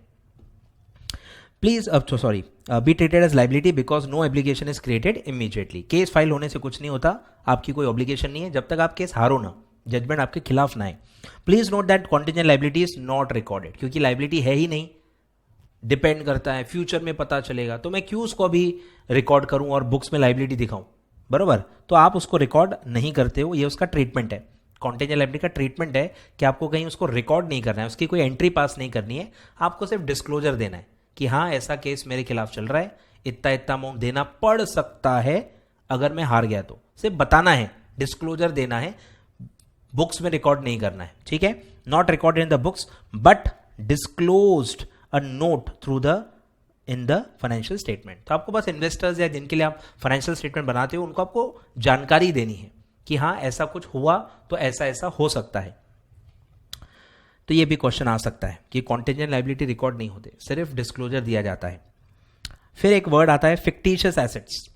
Please be treated as liability because no obligation is created immediately. Case file होने से कुछ नहीं होता, आपकी कोई ऑब्लिगेशन नहीं है जब तक आप केस हारो ना, जजमेंट आपके खिलाफ ना आए। Please note that contingent liability is not recorded, क्योंकि लाइबिलिटी है ही नहीं, डिपेंड करता है, फ्यूचर में पता चलेगा, तो मैं क्यों उसको अभी रिकॉर्ड करूं और बुक्स में लाइबिलिटी दिखाऊं, बरोबर। तो आप उसको रिकॉर्ड नहीं करते हो, ये उसका ट्रीटमेंट है, कॉन्टिजेंट लाइबिलिटी का ट्रीटमेंट है कि आपको कहीं उसको रिकॉर्ड नहीं करना है, उसकी कोई एंट्री पास नहीं करनी है, आपको सिर्फ डिस्क्लोजर देना है कि हाँ ऐसा केस मेरे खिलाफ चल रहा है, इतना इतना अमाउंट देना पड़ सकता है अगर मैं हार गया, तो सिर्फ बताना है, डिस्क्लोजर देना है, बुक्स में रिकॉर्ड नहीं करना है। ठीक है, not recorded in the books but disclosed a note through the in the financial statement. तो आपको बस इन्वेस्टर्स या जिनके लिए आप फाइनेंशियल स्टेटमेंट बनाते हो उनको आपको जानकारी देनी है कि हाँ ऐसा कुछ हुआ तो ऐसा ऐसा हो सकता है। तो ये भी क्वेश्चन आ सकता है कि कॉन्टेंजेंट लायबिलिटी रिकॉर्ड नहीं होते, सिर्फ डिस्क्लोजर दिया जाता है। फिर एक वर्ड आता है फिक्टिशियस एसेट्स।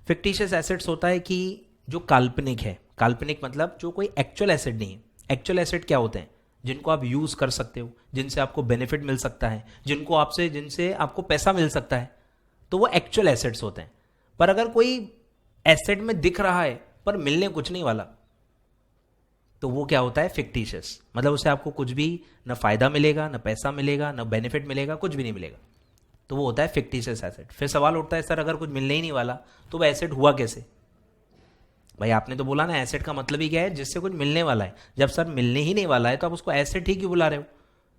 फिक्टिशियस एसेट्स होता है कि जो काल्पनिक है, काल्पनिक मतलब जो कोई एक्चुअल एसेट नहीं है। एक्चुअल एसेट क्या होते हैं? जिनको आप यूज कर सकते हो, जिनसे आपको बेनिफिट मिल सकता है, जिनसे आपको पैसा मिल सकता है, तो वो एक्चुअल एसेट्स होते हैं। पर अगर कोई एसेट में दिख रहा है पर मिलने कुछ नहीं वाला, तो वो क्या होता है? फिक्टिशियस। मतलब उससे आपको कुछ भी न फायदा मिलेगा, न पैसा मिलेगा, न बेनिफिट मिलेगा, कुछ भी नहीं मिलेगा, तो वो होता है फिक्टिशियस एसेट। फिर सवाल उठता है सर अगर कुछ मिलने ही नहीं वाला तो वो एसेट हुआ कैसे? भाई आपने तो बोला ना एसेट का मतलब ही क्या है? जिससे कुछ मिलने वाला है। जब सर मिलने ही नहीं वाला है तो आप उसको एसेट ही क्यों बुला रहे हो?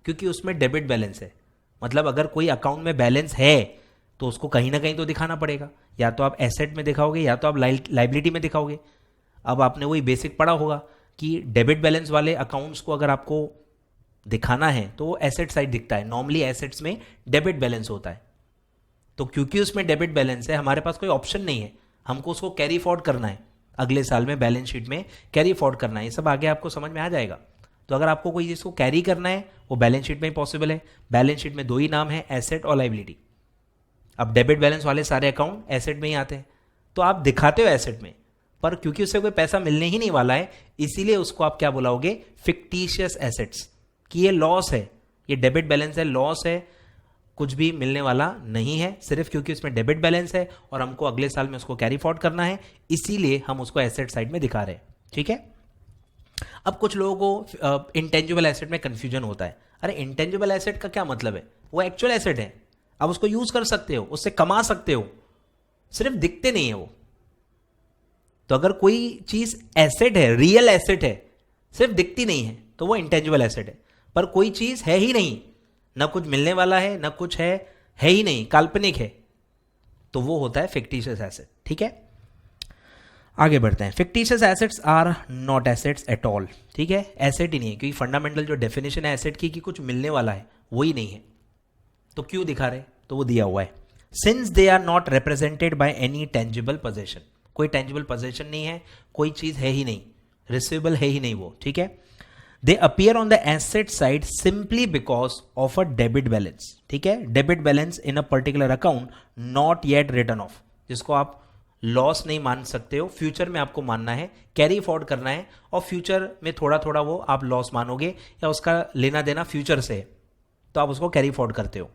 क्योंकि उसमें डेबिट बैलेंस है। मतलब अगर कोई अकाउंट में बैलेंस है तो उसको कहीं ना कहीं तो दिखाना पड़ेगा, या तो आप एसेट में दिखाओगे या तो आप लाइबिलिटी में दिखाओगे। अब आपने वही बेसिक पढ़ा होगा कि डेबिट बैलेंस वाले अकाउंट्स को अगर आपको दिखाना है तो वो एसेट साइड दिखता है। नॉर्मली एसेट्स में डेबिट बैलेंस होता है, तो क्योंकि उसमें डेबिट बैलेंस है हमारे पास कोई ऑप्शन नहीं है, हमको उसको कैरी फॉरवर्ड करना है, अगले साल में बैलेंस शीट में कैरी फॉरवर्ड करना है। ये सब आगे आपको समझ में आ जाएगा। तो अगर आपको कोई चीज़ को कैरी करना है वो बैलेंस शीट में ही पॉसिबल है। बैलेंस शीट में दो ही नाम है, एसेट और लाइबिलिटी। अब डेबिट बैलेंस वाले सारे अकाउंट एसेट में ही आते हैं, तो आप दिखाते हो एसेट में, पर क्योंकि उससे कोई पैसा मिलने ही नहीं वाला है इसीलिए उसको आप क्या बुलाओगे? Fictitious assets. कि ये लॉस है, ये डेबिट बैलेंस है, लॉस है, कुछ भी मिलने वाला नहीं है, सिर्फ क्योंकि उसमें डेबिट बैलेंस है और हमको अगले साल में उसको कैरी फॉरवर्ड करना है, इसीलिए हम उसको एसेट साइड में दिखा रहे हैं। ठीक है। अब कुछ लोगों को इंटेंजिबल एसेट में कंफ्यूजन होता है। अरे इंटेंजिबल एसेट का क्या मतलब है? वो एक्चुअल एसेट है, आप उसको यूज कर सकते हो, उससे कमा सकते हो, सिर्फ दिखते नहीं है वो। तो अगर कोई चीज एसेट है, रियल एसेट है, सिर्फ दिखती नहीं है, तो वो इंटेंजिबल एसेट है। पर कोई चीज है ही नहीं, ना कुछ मिलने वाला है, ना कुछ है ही नहीं, काल्पनिक है, तो वो होता है फिक्टिशियस एसेट। ठीक है, आगे बढ़ते हैं। Fictitious assets are not assets at all. ठीक है, एसेट ही नहीं है, क्योंकि फंडामेंटल जो डेफिनेशन है एसेट की कि कुछ मिलने वाला है, वही नहीं है। तो क्यों दिखा रहे? तो वो दिया हुआ है, since they are not represented by any tangible possession. कोई टेंजिबल पोजेशन नहीं है, कोई चीज है ही नहीं, रिसीवेबल है ही नहीं वो। ठीक है, दे appear on the asset side simply because of a debit balance. ठीक है, debit balance in a particular account not yet return of, जिसको आप लॉस नहीं मान सकते हो, फ्यूचर में आपको मानना है, कैरी फॉरवर्ड करना है, और फ्यूचर में थोड़ा थोड़ा वो आप लॉस मानोगे या उसका लेना देना फ्यूचर से है, तो आप उसको कैरी फॉरवर्ड करते हो।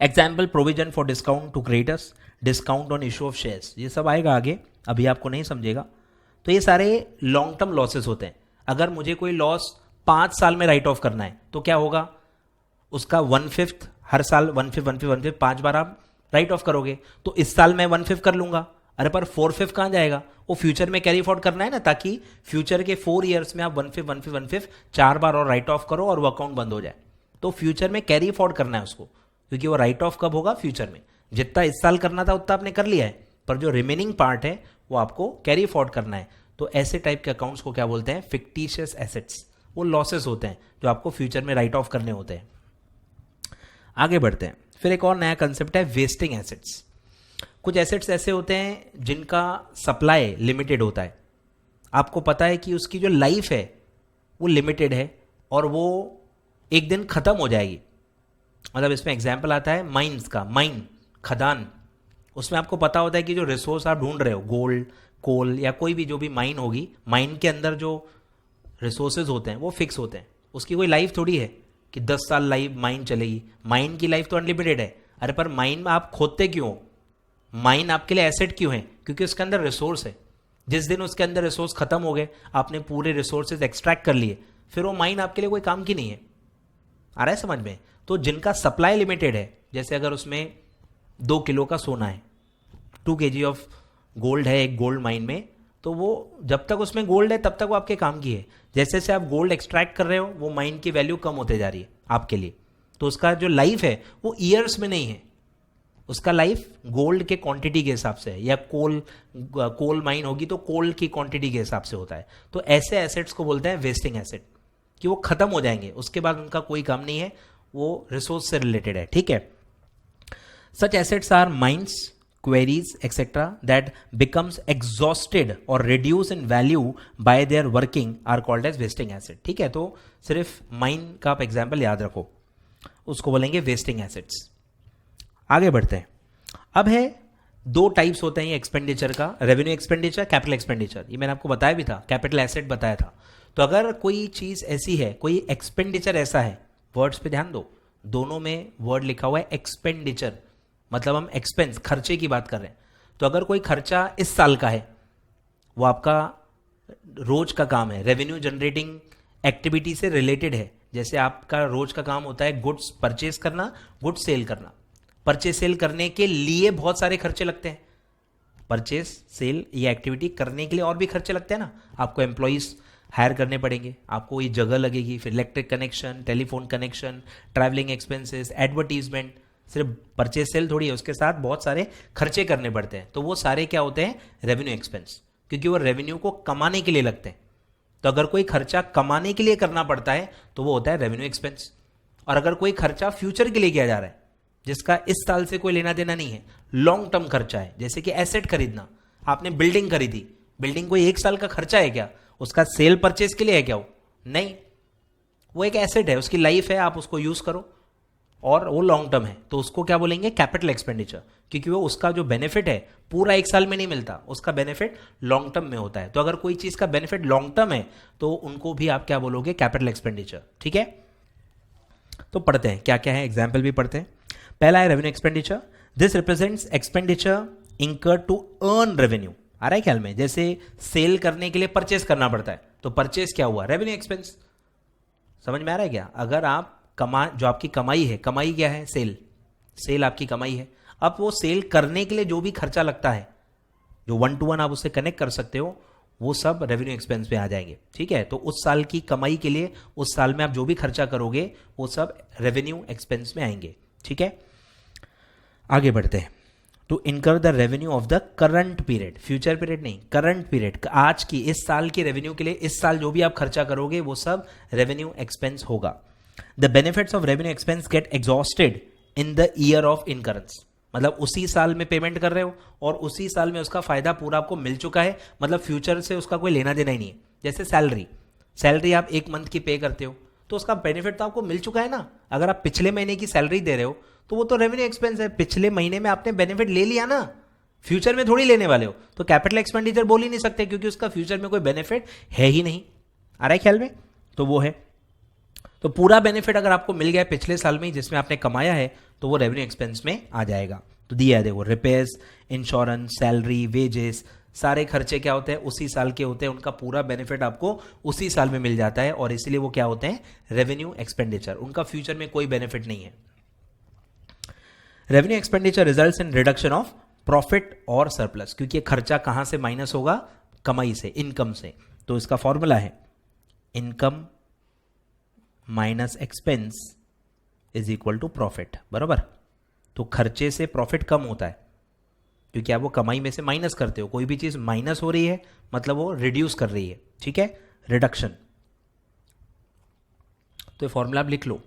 Example, provision for discount to creditors, discount on issue of shares, ये सब आएगा आगे, अभी आपको नहीं समझेगा। तो ये सारे लॉन्ग टर्म लॉसेस होते हैं। अगर मुझे कोई लॉस 5 साल में राइट ऑफ करना है तो क्या होगा? उसका 1/5 हर साल, 1/5 5 बार आप राइट ऑफ करोगे, तो इस साल मैं 1/5 कर लूंगा। अरे पर 4/5 कहां जाएगा? वो फ्यूचर में कैरी फॉरवर्ड करना है ना, ताकि फ्यूचर के 4 ईयर्स में आप 1/5 4 बार और राइट ऑफ करो और वो अकाउंट बंद हो जाए। तो फ्यूचर में कैरी फॉरवर्ड करना है उसको, क्योंकि वो राइट ऑफ कब होगा? फ्यूचर में। जितना इस साल करना था उतना आपने कर लिया है, पर जो रिमेनिंग पार्ट है वो आपको कैरी फॉरवर्ड करना है। तो ऐसे टाइप के अकाउंट्स को क्या बोलते हैं? Fictitious assets. वो लॉसेस होते हैं जो आपको फ्यूचर में राइट ऑफ करने होते हैं। आगे बढ़ते हैं। फिर एक और नया कंसेप्ट है वेस्टिंग एसेट्स। कुछ एसेट्स ऐसे होते हैं जिनका सप्लाई लिमिटेड होता है, आपको पता है कि उसकी जो लाइफ है वो लिमिटेड है और वो एक दिन खत्म हो जाएगी। मतलब इसमें एग्जाम्पल आता है माइंस का, माइन खदान। उसमें आपको पता होता है कि जो रिसोर्स आप ढूंढ रहे हो, गोल्ड, कोल या कोई भी जो भी माइन होगी, माइन के अंदर जो रिसोर्सेज होते हैं वो फिक्स होते हैं, उसकी कोई लाइफ थोड़ी है कि 10 साल लाइफ माइन चलेगी। माइन की लाइफ तो अनलिमिटेड है। अरे पर माइन में आप खोदते क्यों? माइन आपके लिए एसेट क्यों है? क्योंकि उसके अंदर रिसोर्स है। जिस दिन उसके अंदर रिसोर्स खत्म हो गए, आपने पूरे रिसोर्सेज एक्सट्रैक्ट कर लिए, फिर वो माइन आपके लिए कोई काम की नहीं है। आ रहा है समझ में? तो जिनका सप्लाई लिमिटेड है, जैसे अगर उसमें 2 किलो का सोना है, 2 kg ऑफ गोल्ड है एक गोल्ड माइन में, तो वो जब तक उसमें गोल्ड है तब तक वो आपके काम की है। जैसे जैसे आप गोल्ड एक्सट्रैक्ट कर रहे हो वो माइन की वैल्यू कम होते जा रही है आपके लिए। तो उसका जो लाइफ है वो ईयर्स में नहीं है, उसका लाइफ गोल्ड के क्वांटिटी के हिसाब से है, या कोल माइन होगी तो कोल की क्वांटिटी के हिसाब से होता है। तो ऐसे एसेट्स को बोलते हैं वेस्टिंग एसेट, कि वो खत्म हो जाएंगे, उसके बाद उनका कोई काम नहीं है, वो रिसोर्स से रिलेटेड है। ठीक है, such assets are mines, queries etc that becomes exhausted or reduce in value by their working are called as wasting asset. ठीक है, तो सिर्फ माइन का आप एग्जाम्पल याद रखो, उसको बोलेंगे वेस्टिंग एसेट्स. आगे बढ़ते हैं. अब है दो टाइप्स होते हैं एक्सपेंडिचर का, रेवेन्यू एक्सपेंडिचर, कैपिटल एक्सपेंडिचर. ये मैंने आपको बताया भी था, कैपिटल एसेट बताया था. तो अगर कोई चीज ऐसी है, कोई एक्सपेंडिचर ऐसा है, वर्ड्स पे ध्यान दो, दोनों में वर्ड लिखा हुआ है एक्सपेंडिचर, मतलब हम एक्सपेंस, खर्चे की बात कर रहे हैं. तो अगर कोई खर्चा इस साल का है, वो आपका रोज का काम है, रेवेन्यू जनरेटिंग एक्टिविटी से रिलेटेड है. जैसे आपका रोज का काम होता है गुड्स परचेज करना, गुड्स सेल करना. परचेज सेल करने के लिए बहुत सारे खर्चे लगते हैं. परचेज सेल ये एक्टिविटी करने के लिए और भी खर्चे लगते हैं ना. आपको एम्प्लॉइज हायर करने पड़ेंगे, आपको ये जगह लगेगी, फिर electric connection, telephone connection, travelling expenses, advertisement. सिर्फ परचेज सेल थोड़ी है, उसके साथ बहुत सारे खर्चे करने पड़ते हैं. तो वो सारे क्या होते हैं? रेवेन्यू एक्सपेंस, क्योंकि वो रेवेन्यू को कमाने के लिए लगते हैं. तो अगर कोई खर्चा कमाने के लिए करना पड़ता है तो वो होता है रेवेन्यू एक्सपेंस. और अगर कोई खर्चा फ्यूचर के लिए किया जा रहा है, जिसका इस साल से कोई लेना देना नहीं है, लॉन्ग टर्म खर्चा है, जैसे कि एसेट खरीदना, आपने बिल्डिंग खरीदी, बिल्डिंग कोई एक साल का खर्चा है क्या? उसका सेल परचेज के लिए है क्या? वो नहीं, वो एक एसेट है, उसकी लाइफ है, आप उसको यूज करो और वो लॉन्ग टर्म है. तो उसको क्या बोलेंगे? कैपिटल एक्सपेंडिचर, क्योंकि वो उसका जो बेनिफिट है पूरा एक साल में नहीं मिलता, उसका बेनिफिट लॉन्ग टर्म में होता है. तो अगर कोई चीज का बेनिफिट लॉन्ग टर्म है तो उनको भी आप क्या बोलोगे? Capital expenditure. ठीक है, तो पढ़ते हैं क्या क्या है, एग्जाम्पल भी पढ़ते हैं. पहला है revenue expenditure. This represents expenditure incurred to earn revenue. आ रहा है ख्याल में? जैसे सेल करने के लिए परचेस करना पड़ता है, तो परचेस क्या हुआ? Revenue expense. समझ में आ रहा है क्या? अगर आप जो आपकी कमाई है, कमाई क्या है? सेल. सेल आपकी कमाई है. अब वो सेल करने के लिए जो भी खर्चा लगता है, जो 1 to 1 आप उससे कनेक्ट कर सकते हो, वो सब रेवेन्यू एक्सपेंस में आ जाएंगे. ठीक है, तो उस साल की कमाई के लिए, उस साल में आप जो भी खर्चा करोगे, वो सब रेवेन्यू एक्सपेंस में आएंगे. ठीक है, आगे बढ़ते हैं. To incur the revenue of the current period, future period नहीं, करंट पीरियड, आज की, इस साल की रेवेन्यू के लिए, इस साल जो भी आप खर्चा करोगे वो सब रेवेन्यू एक्सपेंस होगा. The benefits of revenue expense get exhausted in the year of incurrence. मतलब उसी साल में पेमेंट कर रहे हो और उसी साल में उसका फायदा पूरा आपको मिल चुका है, मतलब फ्यूचर से उसका कोई लेना देना ही नहीं है. जैसे सैलरी, सैलरी आप एक मंथ की पे करते हो तो उसका बेनिफिट तो आपको मिल चुका है ना. अगर आप पिछले महीने की सैलरी दे रहे हो तो वो तो रेवेन्यू एक्सपेंस है, पिछले महीने में आपने बेनिफिट ले लिया ना, फ्यूचर में थोड़ी लेने वाले हो. तो कैपिटल एक्सपेंडिचर बोल ही नहीं सकते, क्योंकि उसका फ्यूचर में कोई बेनिफिट है ही नहीं. आ रहा है ख्याल में? तो वो है. तो पूरा बेनिफिट अगर आपको मिल गया है पिछले साल में जिसमें आपने कमाया है, तो वो रेवेन्यू एक्सपेंस में आ जाएगा. तो दिया है देखो, रिपेयर्स, इंश्योरेंस, सैलरी, वेजेस, सारे खर्चे क्या होते हैं? उसी साल के होते हैं, उनका पूरा बेनिफिट आपको उसी साल में मिल जाता है और इसीलिए वो क्या होते हैं? Revenue expenditure. उनका फ्यूचर में कोई बेनिफिट नहीं है. Revenue expenditure results in reduction of profit और सरप्लस, क्योंकि ये खर्चा कहां से माइनस होगा? कमाई से, इनकम से. तो इसका फॉर्मूला है income minus expense is equal to profit. बराबर. तो खर्चे से प्रॉफिट कम होता है, क्योंकि आप वो कमाई में से माइनस करते हो. कोई भी चीज माइनस हो रही है मतलब वो रिड्यूस कर रही है. ठीक है, रिडक्शन. तो फॉर्मूला आप लिख लो.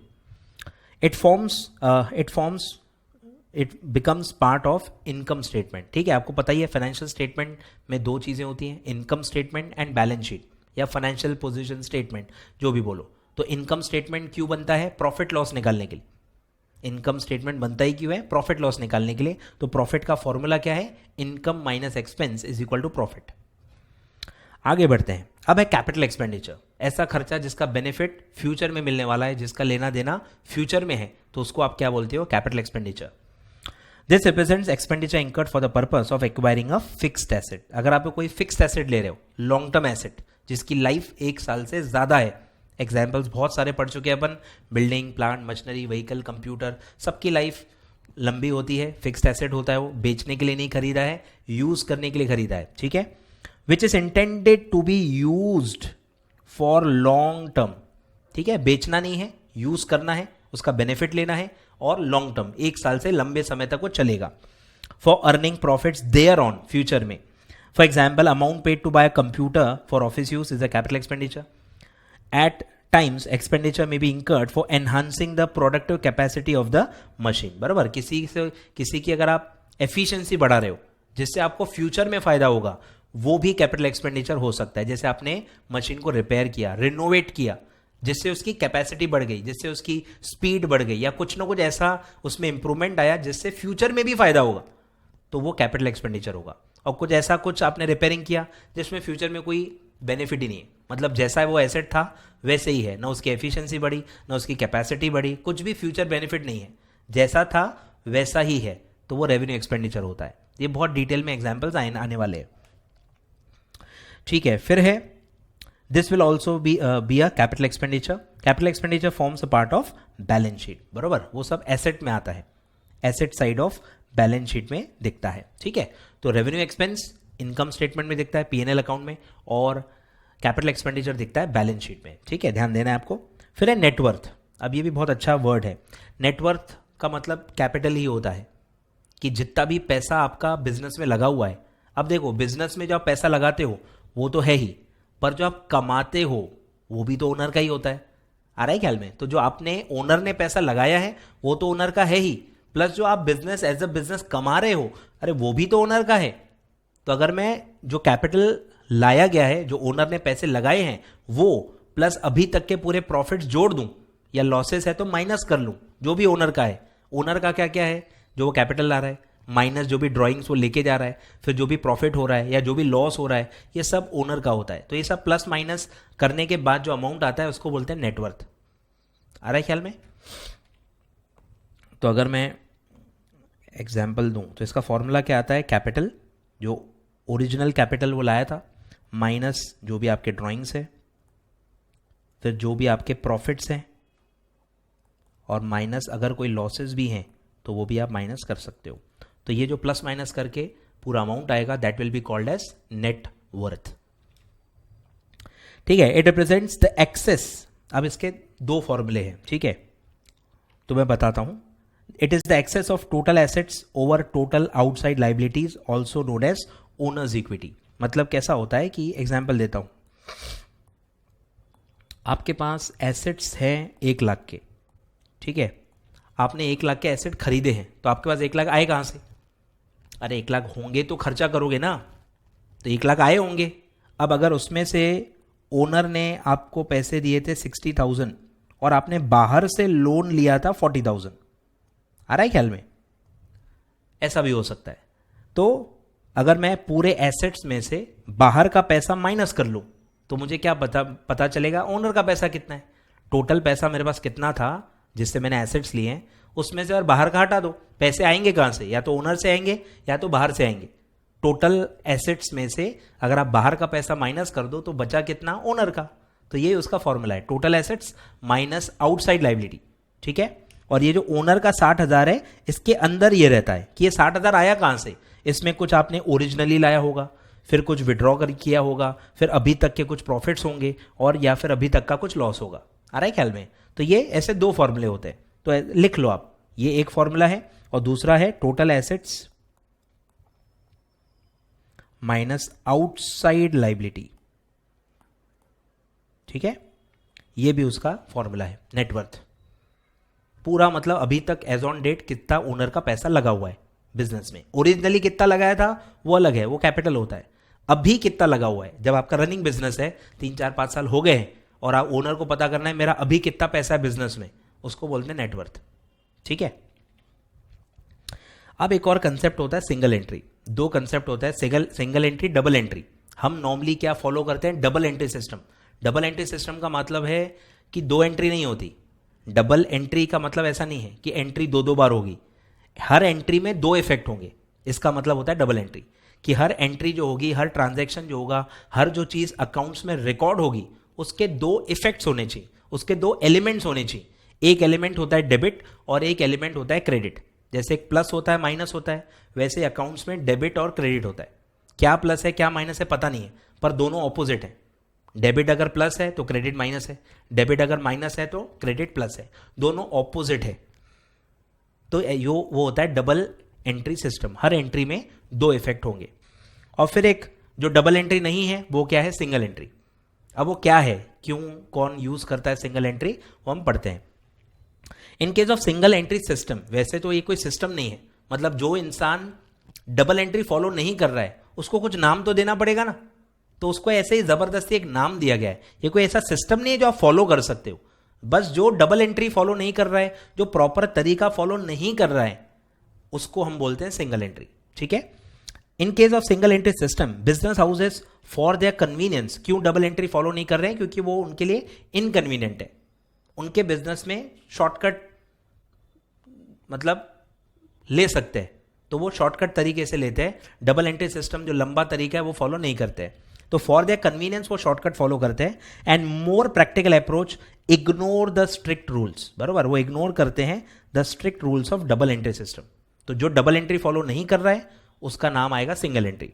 It becomes part of income statement. ठीक है, आपको पता ही है फाइनेंशियल स्टेटमेंट में दो चीजें होती हैं, income statement and balance sheet, या फाइनेंशियल पोजीशन स्टेटमेंट, जो भी बोलो. तो इनकम स्टेटमेंट क्यों बनता है? प्रॉफिट लॉस निकालने के लिए. इनकम स्टेटमेंट बनता ही क्यों है? प्रॉफिट लॉस निकालने के लिए. तो प्रॉफिट का फॉर्मूला क्या है? Income minus expense is equal to profit. आगे बढ़ते हैं. अब है कैपिटल एक्सपेंडिचर, ऐसा खर्चा जिसका बेनिफिट फ्यूचर में मिलने वाला है, जिसका लेना देना फ्यूचर में है, तो उसको आप क्या बोलते हो? Capital expenditure. This represents expenditure incurred for the purpose of acquiring a fixed asset. अगर आप कोई फिक्स्ड एसेट ले रहे हो, लॉन्ग टर्म एसेट, जिसकी लाइफ एक साल से ज्यादा है. एग्जाम्पल्स बहुत सारे पढ़ चुके हैं अपन, building, plant, machinery, vehicle, computer, सबकी लाइफ लंबी होती है. फिक्स्ड एसेट होता है, वो बेचने के लिए नहीं खरीदा है, यूज करने के लिए खरीदा है. ठीक है, which is intended to be used for long term. ठीक है, बेचना नहीं है, यूज करना है, उसका बेनिफिट लेना है, और लॉन्ग टर्म, एक साल से लंबे समय तक वो चलेगा. For earning profits there on, future में. For example, amount paid to buy a computer for office use is a capital expenditure. At times expenditure may be incurred for enhancing the productive capacity of the machine. बराबर. किसी की अगर आप एफिशिएंसी बढ़ा रहे हो, जिससे आपको फ्यूचर में फायदा होगा, वो भी कैपिटल एक्सपेंडिचर हो सकता है। जैसे आपने मशीन को रिपेयर किया, रिनोवेट किया, जिससे उसकी कैपेसिटी बढ़ गई, जिससे उसकी स्पीड बढ़ गई, या कुछ ना कुछ ऐसा उसमें इंप्रूवमेंट आया जिससे फ्यूचर में भी फायदा होगा, तो वो कैपिटल एक्सपेंडिचर होगा। और कुछ ऐसा कुछ आपने रिपेयरिंग किया जिसमें फ्यूचर में कोई बेनिफिट ही नहीं है, मतलब जैसा वो एसेट था वैसे ही है, ना उसकी एफिशिएंसी बढ़ी, ना उसकी कैपेसिटी बढ़ी, कुछ भी फ्यूचर बेनिफिट नहीं है, जैसा था वैसा ही है, तो वो रेवेन्यू एक्सपेंडिचर होता है। ये बहुत डिटेल में एग्जाम्पल्स आने वाले हैं, ठीक है। फिर है this will also be a capital expenditure. Capital expenditure forms a part of balance sheet, बरोबर, वो सब एसेट में आता है, asset side of balance sheet में दिखता है, ठीक है। तो रेवेन्यू एक्सपेंस इनकम स्टेटमेंट में दिखता है, पीएनएल अकाउंट में, और कैपिटल एक्सपेंडिचर दिखता है बैलेंस शीट में, ठीक है, ध्यान देना है आपको। फिर है नेटवर्थ। अब ये भी बहुत अच्छा वर्ड है। नेटवर्थ का मतलब कैपिटल ही होता है, कि जितना भी पैसा आपका बिजनेस में लगा हुआ है, अब देखो बिजनेस में जो आप पैसा लगाते हो वो तो है ही, पर जो आप कमाते हो वो भी तो ओनर का ही होता है, आ रहा है ख्याल में। तो जो आपने ओनर ने पैसा लगाया है वो तो ओनर का है ही, प्लस जो आप बिजनेस एज अ बिजनेस कमा रहे हो, अरे वो भी तो ओनर का है। तो अगर मैं जो कैपिटल लाया गया है, जो ओनर ने पैसे लगाए हैं, वो प्लस अभी तक के पूरे प्रॉफिट्स जोड़ दूं, या लॉसेस है तो माइनस कर लूं, जो भी ओनर का है। ओनर का क्या क्या है, जो वो कैपिटल ला रहा है, माइनस जो भी ड्राइंग्स वो लेके जा रहा है, फिर जो भी प्रॉफिट हो रहा है या जो भी लॉस हो रहा है, ये सब ओनर का होता है। तो ये सब प्लस माइनस करने के बाद जो अमाउंट आता है उसको बोलते हैं नेटवर्थ, आ रहा है ख्याल में। तो अगर मैं एग्जाम्पल दूं तो इसका फॉर्मूला क्या आता है, कैपिटल, जो ओरिजिनल कैपिटल वो लाया था, माइनस जो भी आपके ड्राइंग्स है, फिर जो भी आपके प्रॉफिट्स हैं, और माइनस अगर कोई लॉसेस भी हैं तो वो भी आप माइनस कर सकते हो। तो ये जो प्लस माइनस करके पूरा अमाउंट आएगा, that will be called as net worth, ठीक है। It represents the excess. अब इसके दो फॉर्मूले हैं, ठीक है, तो मैं बताता हूं। It is the excess of total assets over total outside liabilities, also known as owners equity. मतलब कैसा होता है कि एग्जाम्पल देता हूं, आपके पास एसेट्स हैं 1 लाख के, ठीक है, आपने 1 लाख के एसेट खरीदे हैं, तो आपके पास 1 लाख आए कहां से, अरे 1 लाख होंगे तो खर्चा करोगे ना, तो 1 लाख आए होंगे। अब अगर उसमें से ओनर ने आपको पैसे दिए थे 60,000 और आपने बाहर से लोन लिया था 40,000, आ रहा है ख्याल में, ऐसा भी हो सकता है। तो अगर मैं पूरे एसेट्स में से बाहर का पैसा माइनस कर लूं तो मुझे क्या पता चलेगा, ओनर का पैसा कितना है। टोटल पैसा मेरे पास कितना था जिससे मैंने एसेट्स लिए हैं, उसमें से और बाहर का हटा दो, पैसे आएंगे कहां से, या तो ओनर से आएंगे या तो बाहर से आएंगे। टोटल एसेट्स में से अगर आप बाहर का पैसा माइनस कर दो तो बचा कितना, ओनर का। तो ये उसका फॉर्मूला है, total assets minus outside liability, ठीक है। और ये जो ओनर का 60,000 है, इसके अंदर ये रहता है कि ये 60,000 आया कहां से, इसमें कुछ आपने ओरिजिनली लाया होगा, फिर कुछ विड्रॉ किया होगा, फिर अभी तक के कुछ प्रॉफिट्स होंगे, और या फिर अभी तक का कुछ लॉस होगा, आ रहा है ख्याल में। तो ये ऐसे दो फॉर्मूले होते हैं, तो लिख लो आप, ये एक फॉर्मूला है, और दूसरा है total assets minus outside liability, ठीक है, ये भी उसका फॉर्मूला है। नेटवर्थ पूरा मतलब अभी तक एज ऑन डेट कितना ओनर का पैसा लगा हुआ है बिजनेस में, ओरिजिनली कितना लगाया था वो अलग है, वो कैपिटल होता है। अभी कितना लगा हुआ है, जब आपका रनिंग बिजनेस है, 3 4 5 साल हो गए हैं, और आप ओनर को पता करना है मेरा अभी कितना पैसा है बिजनेस में, उसको बोलते हैं नेटवर्थ, ठीक है। अब एक और कंसेप्ट होता है सिंगल एंट्री। दो कंसेप्ट होता है, सिंगल एंट्री, डबल एंट्री। हम नॉर्मली क्या फॉलो करते हैं, double entry system. Double entry system का मतलब है कि 2 एंट्री नहीं होती। डबल एंट्री का मतलब ऐसा नहीं है कि एंट्री 2 बार होगी, हर एंट्री में 2 इफेक्ट होंगे, इसका मतलब होता है डबल एंट्री, कि हर एंट्री जो होगी, हर ट्रांजैक्शन जो होगा, हर जो चीज अकाउंट्स में रिकॉर्ड होगी, उसके 2 इफेक्ट्स होने चाहिए, उसके 2 एलिमेंट्स होने चाहिए। एक एलिमेंट होता है डेबिट और एक एलिमेंट होता है क्रेडिट। जैसे एक प्लस होता है, माइनस होता है, वैसे अकाउंट्स में डेबिट और क्रेडिट होता है। क्या प्लस है क्या माइनस है पता नहीं है, पर दोनों ऑपोजिट है। डेबिट अगर प्लस है तो क्रेडिट माइनस है, डेबिट अगर माइनस है तो क्रेडिट प्लस है, दोनों ऑपोजिट है। तो यो वो होता है डबल एंट्री सिस्टम, हर एंट्री में 2 इफेक्ट होंगे। और फिर एक जो डबल एंट्री नहीं है वो क्या है, सिंगल एंट्री। अब वो क्या है, क्यों, कौन यूज करता है सिंगल एंट्री, वो हम पढ़ते हैं। In case of single entry system, वैसे तो ये कोई सिस्टम नहीं है, मतलब जो इंसान डबल एंट्री फॉलो नहीं कर रहा है, उसको कुछ नाम तो देना पड़ेगा ना, तो उसको ऐसे ही जबरदस्ती एक नाम दिया गया है। ये कोई ऐसा सिस्टम नहीं है जो आप फॉलो कर सकते हो। बस जो डबल एंट्री फॉलो नहीं कर रहा है, जो प्रॉपर तरीका फॉलो नहीं कर रहा है, उसको हम बोलते हैं सिंगल एंट्री। ठीक है। In case of single entry system, business houses for their convenience, क्यों डबल एंट्री फॉलो नहीं कर रहे हैं? क्योंकि वो उनके लिए इनकन्वीनियंट है। उनके बिजनेस में शॉर्टकट मतलब ले सकते हैं, तो वो शॉर्टकट तरीके से लेते हैं। डबल एंट्री सिस्टम जो लंबा तरीका है वो फॉलो नहीं करते हैं। तो फॉर देयर कन्वीनियंस वो शॉर्टकट फॉलो करते हैं। And more practical approach ignore the strict rules, बरोबर, वो इग्नोर करते हैं the strict rules of double entry system. तो जो डबल एंट्री फॉलो नहीं कर रहा है उसका नाम आएगा single entry.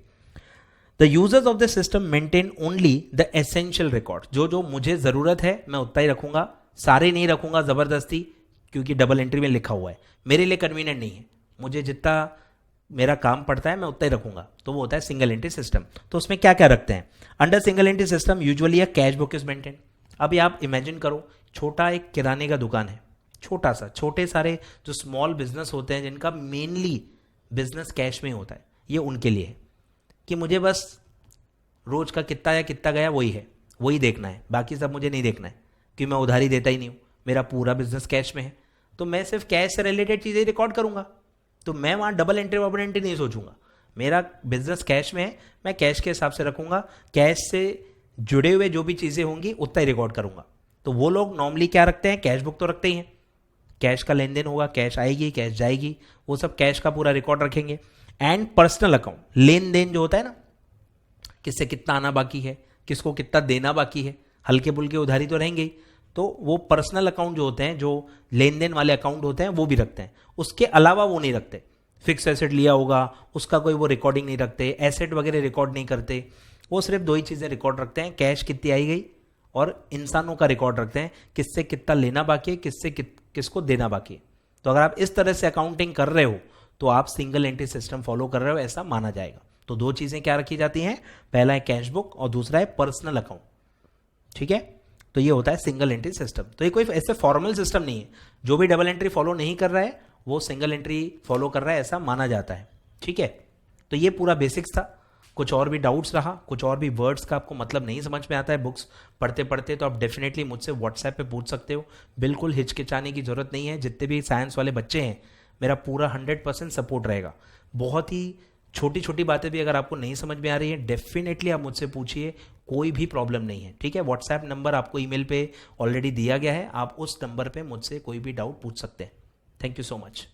The users of the system maintain only the essential record, जो जो मुझे जरूरत है मैं उतना ही रखूंगा, सारे नहीं रखूंगा जबरदस्ती, क्योंकि डबल एंट्री में लिखा हुआ है, मेरे लिए कन्वीनियंट नहीं है, मुझे जितना मेरा काम पड़ता है मैं उतना ही रखूंगा, तो वो होता है सिंगल एंट्री सिस्टम। तो उसमें क्या क्या रखते हैं? Under single entry system usually a cash book is maintain. अभी आप इमेजिन करो, छोटा एक किराने का दुकान है, छोटा सा, छोटे सारे जो स्मॉल बिजनेस होते हैं जिनका मेनली बिजनेस कैश में होता है, ये उनके लिए है कि मुझे बस रोज का कितना या कितना गया वही है, वही देखना है, बाकी सब मुझे नहीं देखना है, कि मैं उधारी देता ही नहीं हूँ, मेरा पूरा बिजनेस कैश में है, तो मैं सिर्फ कैश से रिलेटेड चीज़ें रिकॉर्ड करूंगा। तो मैं वहाँ डबल एंट्री नहीं सोचूंगा, मेरा बिजनेस कैश में है, मैं कैश के हिसाब से रखूंगा, कैश से जुड़े हुए जो भी चीज़ें होंगी उतना ही रिकॉर्ड करूंगा। तो वो लोग नॉर्मली क्या रखते हैं? कैश बुक तो रखते ही हैं, कैश का लेन देन होगा, कैश आएगी, कैश जाएगी, वो सब कैश का पूरा रिकॉर्ड रखेंगे। एंड पर्सनल अकाउंट, लेन देन जो होता है ना, किससे कितना आना बाकी है, किसको कितना देना बाकी है, हल्के फुल्के उधारी तो रहेंगे ही, तो वो पर्सनल अकाउंट जो होते हैं, जो लेन देन वाले अकाउंट होते हैं, वो भी रखते हैं। उसके अलावा वो नहीं रखते। फिक्स एसेट लिया होगा उसका कोई वो रिकॉर्डिंग नहीं रखते, एसेट वगैरह रिकॉर्ड नहीं करते, वो सिर्फ दो ही चीज़ें रिकॉर्ड रखते हैं, कैश कितनी आई गई और इंसानों का रिकॉर्ड रखते हैं, किससे कितना लेना बाकी है, किससे किसको देना बाकी है। तो अगर आप इस तरह से अकाउंटिंग कर रहे हो तो आप सिंगल एंट्री सिस्टम फॉलो कर रहे हो, ऐसा माना जाएगा। तो दो चीज़ें क्या रखी जाती हैं? पहला है कैश बुक और दूसरा है पर्सनल अकाउंट। ठीक है, तो ये होता है सिंगल एंट्री सिस्टम। तो ये कोई ऐसे फॉर्मल सिस्टम नहीं है, जो भी डबल एंट्री फॉलो नहीं कर रहा है वो सिंगल एंट्री फॉलो कर रहा है, ऐसा माना जाता है। ठीक है, तो ये पूरा बेसिक्स था। कुछ और भी डाउट्स रहा, कुछ और भी वर्ड्स का आपको मतलब नहीं समझ में आता है बुक्स पढ़ते पढ़ते, तो आप डेफिनेटली मुझसे व्हाट्सएप पे पूछ सकते हो। बिल्कुल हिचकिचाने की जरूरत नहीं है। जितने भी साइंस वाले बच्चे हैं, मेरा पूरा 100% सपोर्ट रहेगा। बहुत ही छोटी छोटी बातें भी अगर आपको नहीं समझ में आ रही है, डेफिनेटली आप मुझसे पूछिए, कोई भी प्रॉब्लम नहीं है। ठीक है, व्हाट्सएप नंबर आपको ईमेल पे ऑलरेडी दिया गया है, आप उस नंबर पे मुझसे कोई भी डाउट पूछ सकते हैं। Thank you so much.